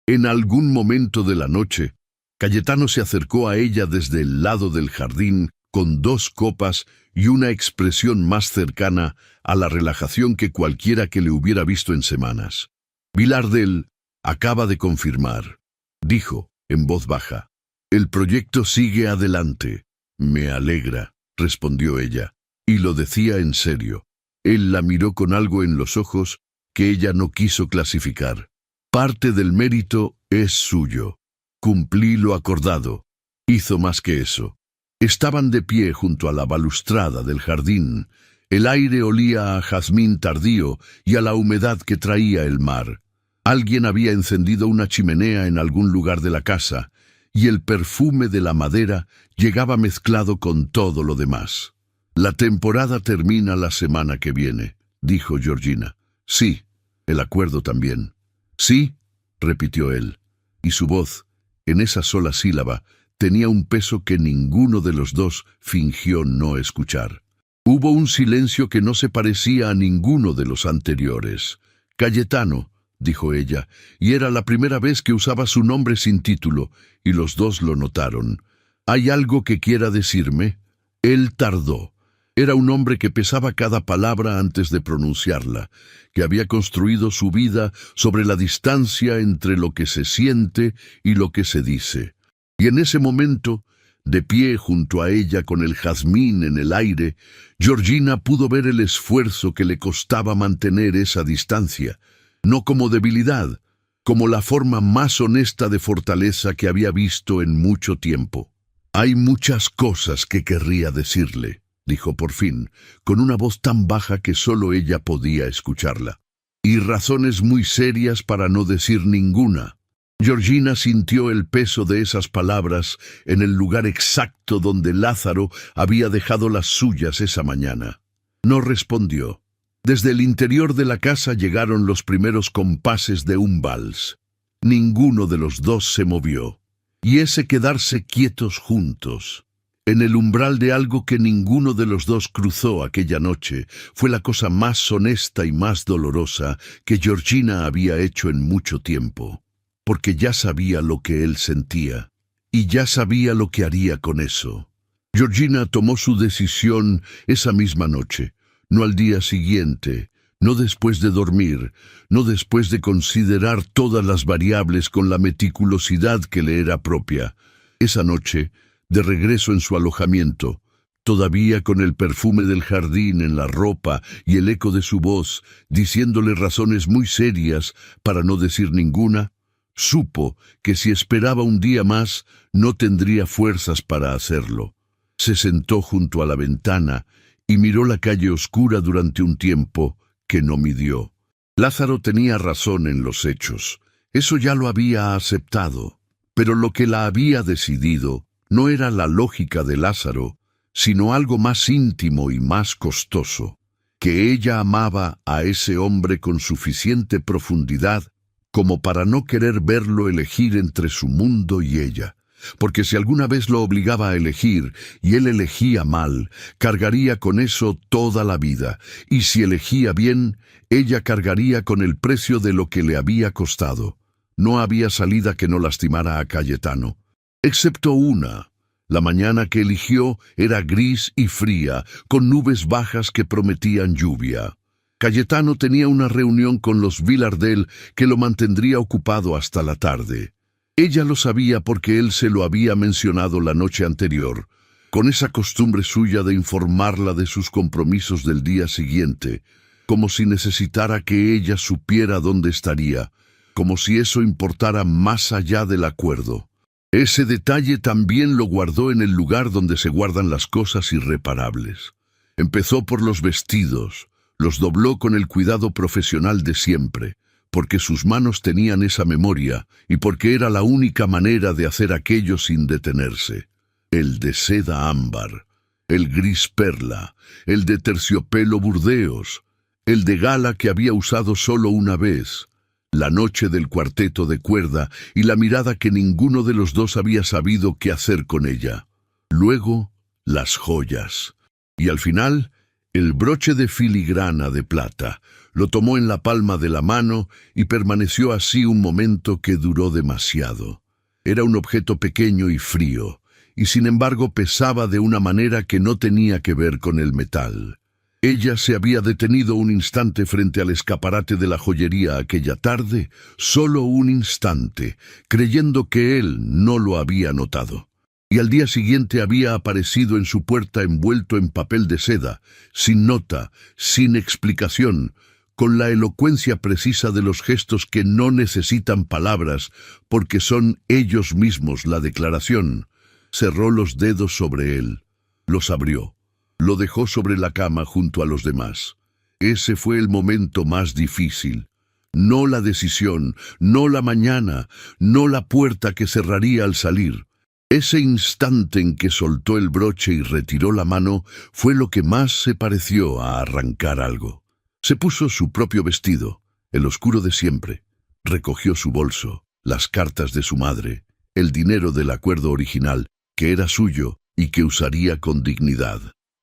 En algún momento de la noche, Cayetano se acercó a ella desde el lado del jardín con dos copas y una expresión más cercana a la relajación que cualquiera que le hubiera visto en semanas. Vilardell acaba de confirmar, dijo en voz baja. El proyecto sigue adelante. Me alegra, respondió ella, y lo decía en serio. Él la miró con algo en los ojos que ella no quiso clasificar. Parte del mérito es suyo. Cumplí lo acordado. Hizo más que eso. Estaban de pie junto a la balustrada del jardín. El aire olía a jazmín tardío y a la humedad que traía el mar. Alguien había encendido una chimenea en algún lugar de la casa, y el perfume de la madera llegaba mezclado con todo lo demás. La temporada termina la semana que viene, dijo Georgina. Sí, el acuerdo también. Sí, repitió él, y su voz, en esa sola sílaba, tenía un peso que ninguno de los dos fingió no escuchar. Hubo un silencio que no se parecía a ninguno de los anteriores. Cayetano, dijo ella, y era la primera vez que usaba su nombre sin título, y los dos lo notaron. ¿Hay algo que quiera decirme? Él tardó. Era un hombre que pesaba cada palabra antes de pronunciarla, que había construido su vida sobre la distancia entre lo que se siente y lo que se dice. Y en ese momento, de pie junto a ella con el jazmín en el aire, Georgina pudo ver el esfuerzo que le costaba mantener esa distancia, no como debilidad, como la forma más honesta de fortaleza que había visto en mucho tiempo. Hay muchas cosas que querría decirle, dijo por fin, con una voz tan baja que solo ella podía escucharla. Y razones muy serias para no decir ninguna. Georgina sintió el peso de esas palabras en el lugar exacto donde Lázaro había dejado las suyas esa mañana. No respondió. Desde el interior de la casa llegaron los primeros compases de un vals. Ninguno de los dos se movió. Y ese quedarse quietos juntos, en el umbral de algo que ninguno de los dos cruzó aquella noche, fue la cosa más honesta y más dolorosa que Georgina había hecho en mucho tiempo, porque ya sabía lo que él sentía, y ya sabía lo que haría con eso. Georgina tomó su decisión esa misma noche, no al día siguiente, no después de dormir, no después de considerar todas las variables con la meticulosidad que le era propia. Esa noche, de regreso en su alojamiento, todavía con el perfume del jardín en la ropa y el eco de su voz, diciéndole razones muy serias para no decir ninguna, supo que si esperaba un día más no tendría fuerzas para hacerlo. Se sentó junto a la ventana y miró la calle oscura durante un tiempo que no midió. Lázaro tenía razón en los hechos. Eso ya lo había aceptado. Pero lo que la había decidido no era la lógica de Lázaro, sino algo más íntimo y más costoso, que ella amaba a ese hombre con suficiente profundidad como para no querer verlo elegir entre su mundo y ella. Porque si alguna vez lo obligaba a elegir y él elegía mal, cargaría con eso toda la vida, y si elegía bien, ella cargaría con el precio de lo que le había costado. No había salida que no lastimara a Cayetano, excepto una. La mañana que eligió era gris y fría, con nubes bajas que prometían lluvia. Cayetano tenía una reunión con los Vilardell que lo mantendría ocupado hasta la tarde. Ella lo sabía porque él se lo había mencionado la noche anterior, con esa costumbre suya de informarla de sus compromisos del día siguiente, como si necesitara que ella supiera dónde estaría, como si eso importara más allá del acuerdo. Ese detalle también lo guardó en el lugar donde se guardan las cosas irreparables. Empezó por los vestidos, los dobló con el cuidado profesional de siempre, porque sus manos tenían esa memoria y porque era la única manera de hacer aquello sin detenerse. El de seda ámbar, el gris perla, el de terciopelo burdeos, el de gala que había usado solo una vez, la noche del cuarteto de cuerda y la mirada que ninguno de los dos había sabido qué hacer con ella. Luego, las joyas. Y al final, el broche de filigrana de plata. Lo tomó en la palma de la mano y permaneció así un momento que duró demasiado. Era un objeto pequeño y frío, y sin embargo pesaba de una manera que no tenía que ver con el metal. Ella se había detenido un instante frente al escaparate de la joyería aquella tarde, solo un instante, creyendo que él no lo había notado. Y al día siguiente había aparecido en su puerta envuelto en papel de seda, sin nota, sin explicación, con la elocuencia precisa de los gestos que no necesitan palabras, porque son ellos mismos la declaración. Cerró los dedos sobre él, los abrió, lo dejó sobre la cama junto a los demás. Ese fue el momento más difícil. No la decisión, no la mañana, no la puerta que cerraría al salir. Ese instante en que soltó el broche y retiró la mano fue lo que más se pareció a arrancar algo. Se puso su propio vestido, el oscuro de siempre. Recogió su bolso, las cartas de su madre, el dinero del acuerdo original, que era suyo y que usaría con dignidad.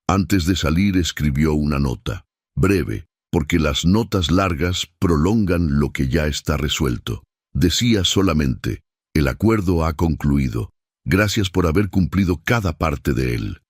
Antes de salir escribió una nota, breve, porque las notas largas prolongan lo que ya está resuelto. Decía solamente, el acuerdo ha concluido. Gracias por haber cumplido cada parte de él.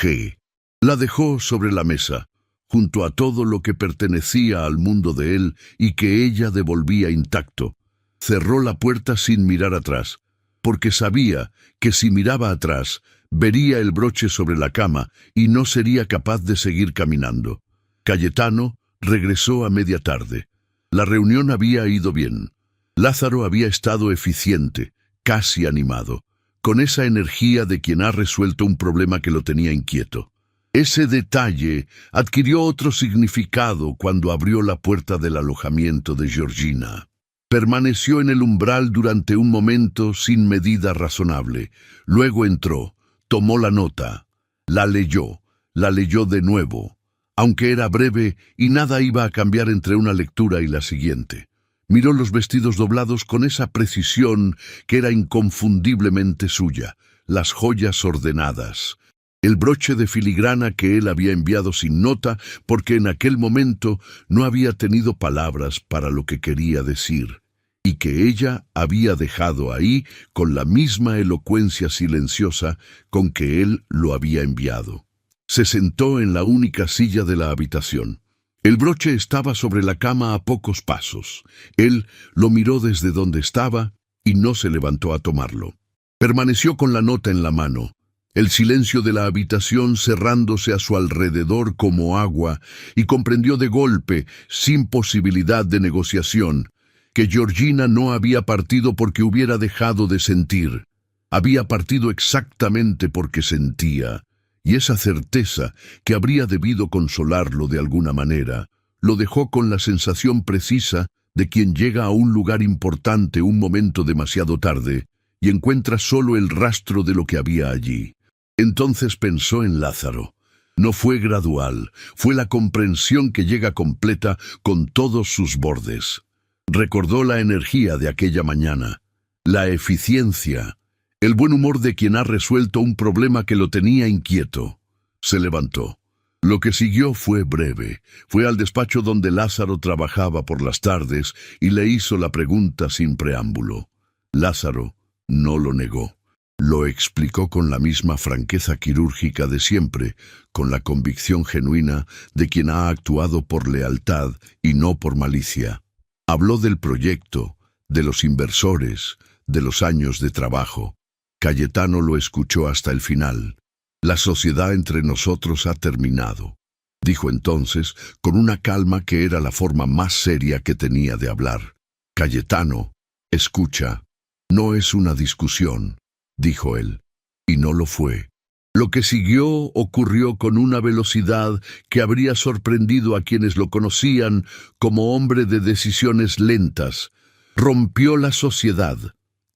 G. La dejó sobre la mesa, junto a todo lo que pertenecía al mundo de él y que ella devolvía intacto. Cerró la puerta sin mirar atrás, porque sabía que si miraba atrás, vería el broche sobre la cama y no sería capaz de seguir caminando. Cayetano regresó a media tarde. La reunión había ido bien. Lázaro había estado eficiente, casi animado, con esa energía de quien ha resuelto un problema que lo tenía inquieto. Ese detalle adquirió otro significado cuando abrió la puerta del alojamiento de Georgina. Permaneció en el umbral durante un momento sin medida razonable. Luego entró, tomó la nota, la leyó de nuevo, aunque era breve y nada iba a cambiar entre una lectura y la siguiente. Miró los vestidos doblados con esa precisión que era inconfundiblemente suya, las joyas ordenadas, el broche de filigrana que él había enviado sin nota porque en aquel momento no había tenido palabras para lo que quería decir, y que ella había dejado ahí con la misma elocuencia silenciosa con que él lo había enviado. Se sentó en la única silla de la habitación. El broche estaba sobre la cama a pocos pasos. Él lo miró desde donde estaba y no se levantó a tomarlo. Permaneció con la nota en la mano, el silencio de la habitación cerrándose a su alrededor como agua, y comprendió de golpe, sin posibilidad de negociación, que Georgina no había partido porque hubiera dejado de sentir. Había partido exactamente porque sentía, y esa certeza, que habría debido consolarlo de alguna manera, lo dejó con la sensación precisa de quien llega a un lugar importante un momento demasiado tarde y encuentra solo el rastro de lo que había allí. Entonces pensó en Lázaro. No fue gradual, fue la comprensión que llega completa con todos sus bordes. Recordó la energía de aquella mañana, la eficiencia, el buen humor de quien ha resuelto un problema que lo tenía inquieto. Se levantó. Lo que siguió fue breve. Fue al despacho donde Lázaro trabajaba por las tardes y le hizo la pregunta sin preámbulo. Lázaro no lo negó. Lo explicó con la misma franqueza quirúrgica de siempre, con la convicción genuina de quien ha actuado por lealtad y no por malicia. Habló del proyecto, de los inversores, de los años de trabajo. Cayetano lo escuchó hasta el final. La sociedad entre nosotros ha terminado, dijo entonces, con una calma que era la forma más seria que tenía de hablar. Cayetano, escucha, no es una discusión, dijo él, y no lo fue. Lo que siguió ocurrió con una velocidad que habría sorprendido a quienes lo conocían como hombre de decisiones lentas. Rompió la sociedad,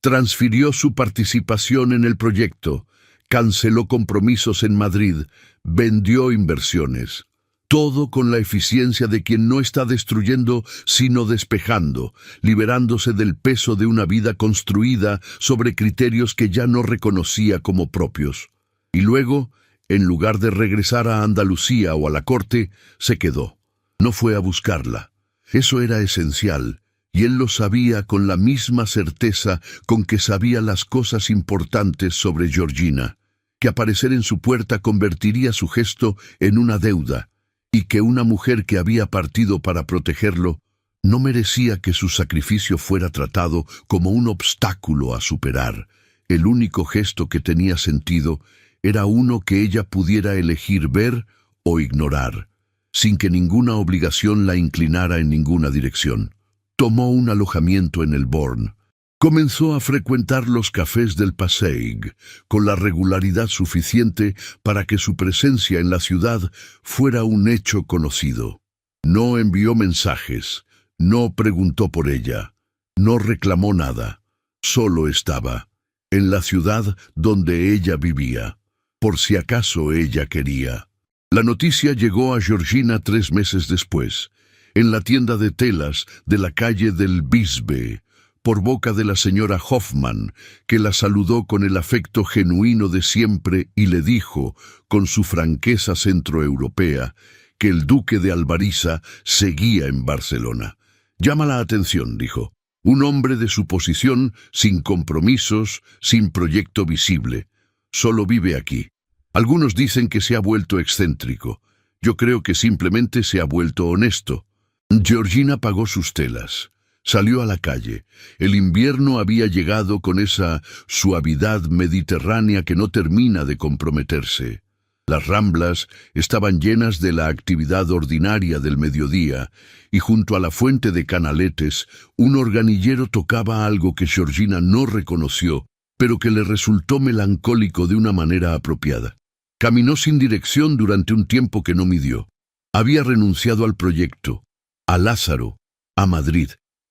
transfirió su participación en el proyecto, canceló compromisos en Madrid, vendió inversiones. Todo con la eficiencia de quien no está destruyendo, sino despejando, liberándose del peso de una vida construida sobre criterios que ya no reconocía como propios. Y luego, en lugar de regresar a Andalucía o a la corte, se quedó. No fue a buscarla. Eso era esencial, y él lo sabía con la misma certeza con que sabía las cosas importantes sobre Georgina, que aparecer en su puerta convertiría su gesto en una deuda, y que una mujer que había partido para protegerlo no merecía que su sacrificio fuera tratado como un obstáculo a superar. El único gesto que tenía sentido era uno que ella pudiera elegir ver o ignorar, sin que ninguna obligación la inclinara en ninguna dirección. Tomó un alojamiento en el Born. Comenzó a frecuentar los cafés del Passeig, con la regularidad suficiente para que su presencia en la ciudad fuera un hecho conocido. No envió mensajes, no preguntó por ella, no reclamó nada, solo estaba, en la ciudad donde ella vivía, por si acaso ella quería. La noticia llegó a Georgina 3 meses después, en la tienda de telas de la calle del Bisbe, por boca de la señora Hoffman, que la saludó con el afecto genuino de siempre y le dijo, con su franqueza centroeuropea, que el duque de Alvariza seguía en Barcelona. «Llama la atención», dijo. «Un hombre de su posición, sin compromisos, sin proyecto visible. Solo vive aquí. Algunos dicen que se ha vuelto excéntrico. Yo creo que simplemente se ha vuelto honesto». Georgina pagó sus telas. Salió a la calle. El invierno había llegado con esa suavidad mediterránea que no termina de comprometerse. Las ramblas estaban llenas de la actividad ordinaria del mediodía, y junto a la fuente de Canaletes, un organillero tocaba algo que Georgina no reconoció, pero que le resultó melancólico de una manera apropiada. Caminó sin dirección durante un tiempo que no midió. Había renunciado al proyecto, a Lázaro, a Madrid,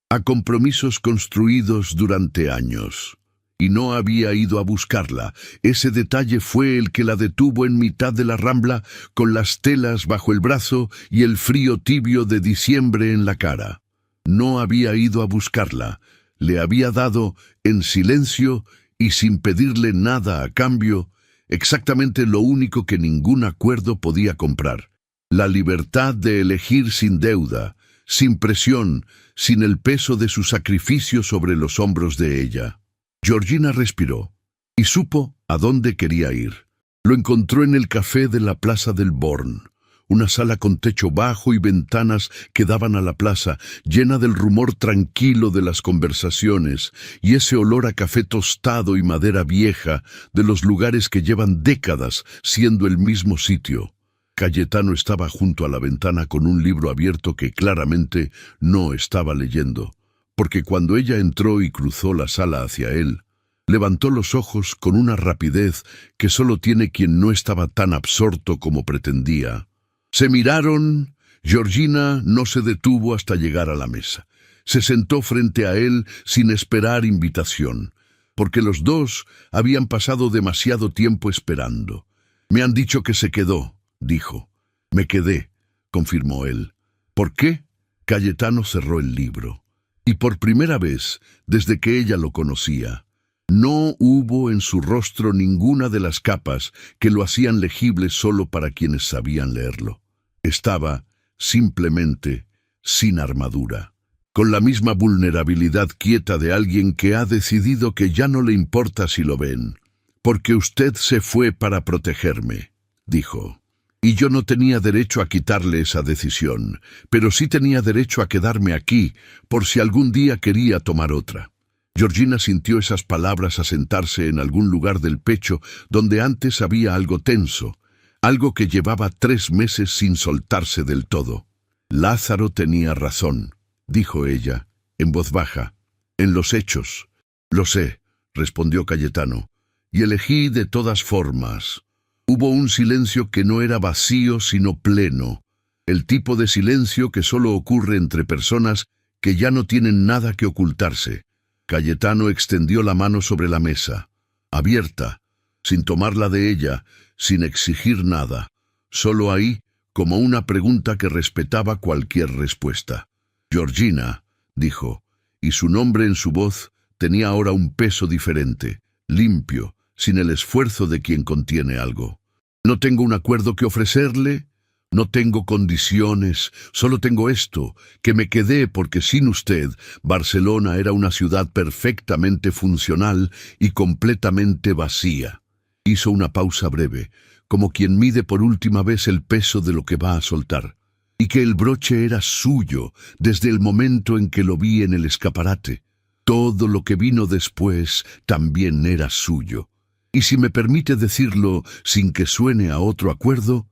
a compromisos construidos durante años, y no había ido a buscarla. Ese detalle fue el que la detuvo en mitad de la rambla, con las telas bajo el brazo y el frío tibio de diciembre en la cara. No había ido a buscarla, le había dado, en silencio y sin pedirle nada a cambio, exactamente lo único que ningún acuerdo podía comprar: la libertad de elegir sin deuda, sin presión, sin el peso de su sacrificio sobre los hombros de ella. Georgina respiró y supo a dónde quería ir. Lo encontró en el café de la Plaza del Born, una sala con techo bajo y ventanas que daban a la plaza, llena del rumor tranquilo de las conversaciones y ese olor a café tostado y madera vieja de los lugares que llevan décadas siendo el mismo sitio. Cayetano estaba junto a la ventana con un libro abierto que claramente no estaba leyendo, porque cuando ella entró y cruzó la sala hacia él, levantó los ojos con una rapidez que solo tiene quien no estaba tan absorto como pretendía. Se miraron. Georgina no se detuvo hasta llegar a la mesa. Se sentó frente a él sin esperar invitación, porque los dos habían pasado demasiado tiempo esperando. «Me han dicho que se quedó», dijo. «Me quedé», confirmó él. «¿Por qué?». Cayetano cerró el libro. Y por primera vez, desde que ella lo conocía, no hubo en su rostro ninguna de las capas que lo hacían legible solo para quienes sabían leerlo. Estaba, simplemente, sin armadura, con la misma vulnerabilidad quieta de alguien que ha decidido que ya no le importa si lo ven. «Porque usted se fue para protegerme», dijo. «Y yo no tenía derecho a quitarle esa decisión, pero sí tenía derecho a quedarme aquí por si algún día quería tomar otra». Georgina sintió esas palabras asentarse en algún lugar del pecho donde antes había algo tenso, algo que llevaba 3 meses sin soltarse del todo. «Lázaro tenía razón», dijo ella, en voz baja. «En los hechos». «Lo sé», respondió Cayetano, «y elegí de todas formas». Hubo un silencio que no era vacío sino pleno, el tipo de silencio que solo ocurre entre personas que ya no tienen nada que ocultarse. Cayetano extendió la mano sobre la mesa, abierta, sin tomarla de ella, sin exigir nada, solo ahí, como una pregunta que respetaba cualquier respuesta. «Georgina», dijo, y su nombre en su voz tenía ahora un peso diferente, limpio, sin el esfuerzo de quien contiene algo. «No tengo un acuerdo que ofrecerle, no tengo condiciones, solo tengo esto, que me quedé porque sin usted, Barcelona era una ciudad perfectamente funcional y completamente vacía». Hizo una pausa breve, como quien mide por última vez el peso de lo que va a soltar. «Y que el broche era suyo desde el momento en que lo vi en el escaparate. Todo lo que vino después también era suyo. Y si me permite decirlo sin que suene a otro acuerdo,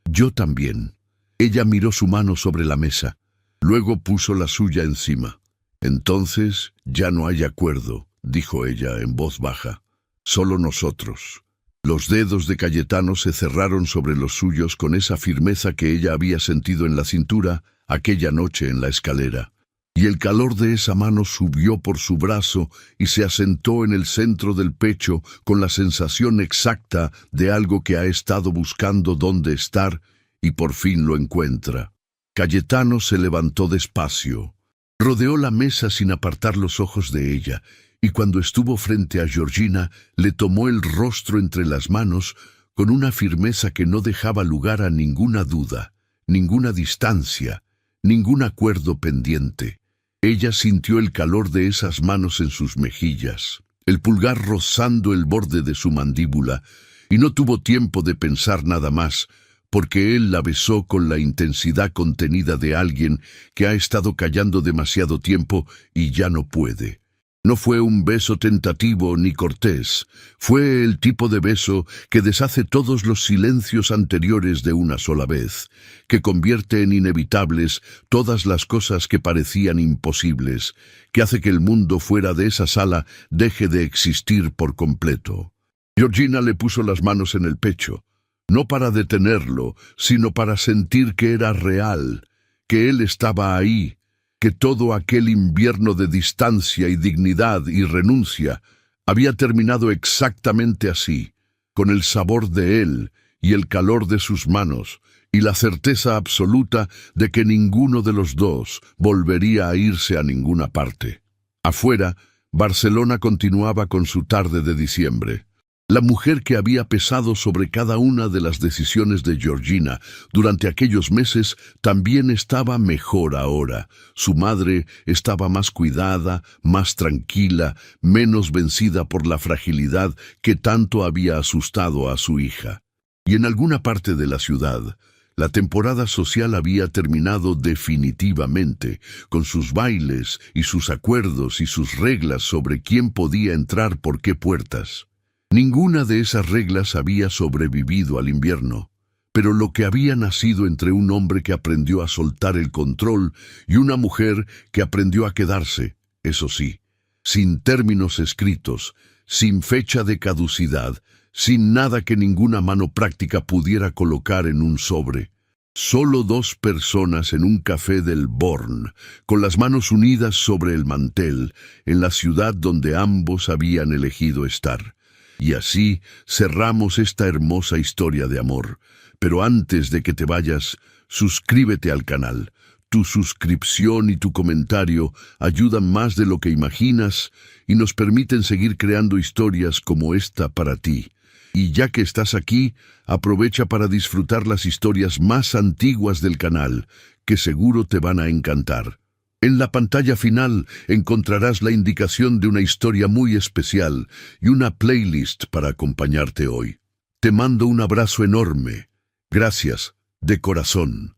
yo también». Ella miró su mano sobre la mesa, luego puso la suya encima. «Entonces ya no hay acuerdo», dijo ella en voz baja. «Solo nosotros». Los dedos de Cayetano se cerraron sobre los suyos con esa firmeza que ella había sentido en la cintura aquella noche en la escalera. Y el calor de esa mano subió por su brazo y se asentó en el centro del pecho con la sensación exacta de algo que ha estado buscando dónde estar y por fin lo encuentra. Cayetano se levantó despacio, rodeó la mesa sin apartar los ojos de ella, y cuando estuvo frente a Georgina, le tomó el rostro entre las manos con una firmeza que no dejaba lugar a ninguna duda, ninguna distancia, ningún acuerdo pendiente. Ella sintió el calor de esas manos en sus mejillas, el pulgar rozando el borde de su mandíbula, y no tuvo tiempo de pensar nada más, porque él la besó con la intensidad contenida de alguien que ha estado callando demasiado tiempo y ya no puede. No fue un beso tentativo ni cortés, fue el tipo de beso que deshace todos los silencios anteriores de una sola vez, que convierte en inevitables todas las cosas que parecían imposibles, que hace que el mundo fuera de esa sala deje de existir por completo. Georgina le puso las manos en el pecho, no para detenerlo, sino para sentir que era real, que él estaba ahí, que todo aquel invierno de distancia y dignidad y renuncia había terminado exactamente así, con el sabor de él y el calor de sus manos, y la certeza absoluta de que ninguno de los dos volvería a irse a ninguna parte. Afuera, Barcelona continuaba con su tarde de diciembre. La mujer que había pesado sobre cada una de las decisiones de Georgina durante aquellos meses también estaba mejor ahora. Su madre estaba más cuidada, más tranquila, menos vencida por la fragilidad que tanto había asustado a su hija. Y en alguna parte de la ciudad, la temporada social había terminado definitivamente, con sus bailes y sus acuerdos y sus reglas sobre quién podía entrar por qué puertas. Ninguna de esas reglas había sobrevivido al invierno, pero lo que había nacido entre un hombre que aprendió a soltar el control y una mujer que aprendió a quedarse, eso sí, sin términos escritos, sin fecha de caducidad, sin nada que ninguna mano práctica pudiera colocar en un sobre. Solo dos personas en un café del Born, con las manos unidas sobre el mantel, en la ciudad donde ambos habían elegido estar. Y así cerramos esta hermosa historia de amor. Pero antes de que te vayas, suscríbete al canal. Tu suscripción y tu comentario ayudan más de lo que imaginas y nos permiten seguir creando historias como esta para ti. Y ya que estás aquí, aprovecha para disfrutar las historias más antiguas del canal, que seguro te van a encantar. En la pantalla final encontrarás la indicación de una historia muy especial y una playlist para acompañarte hoy. Te mando un abrazo enorme. Gracias, de corazón.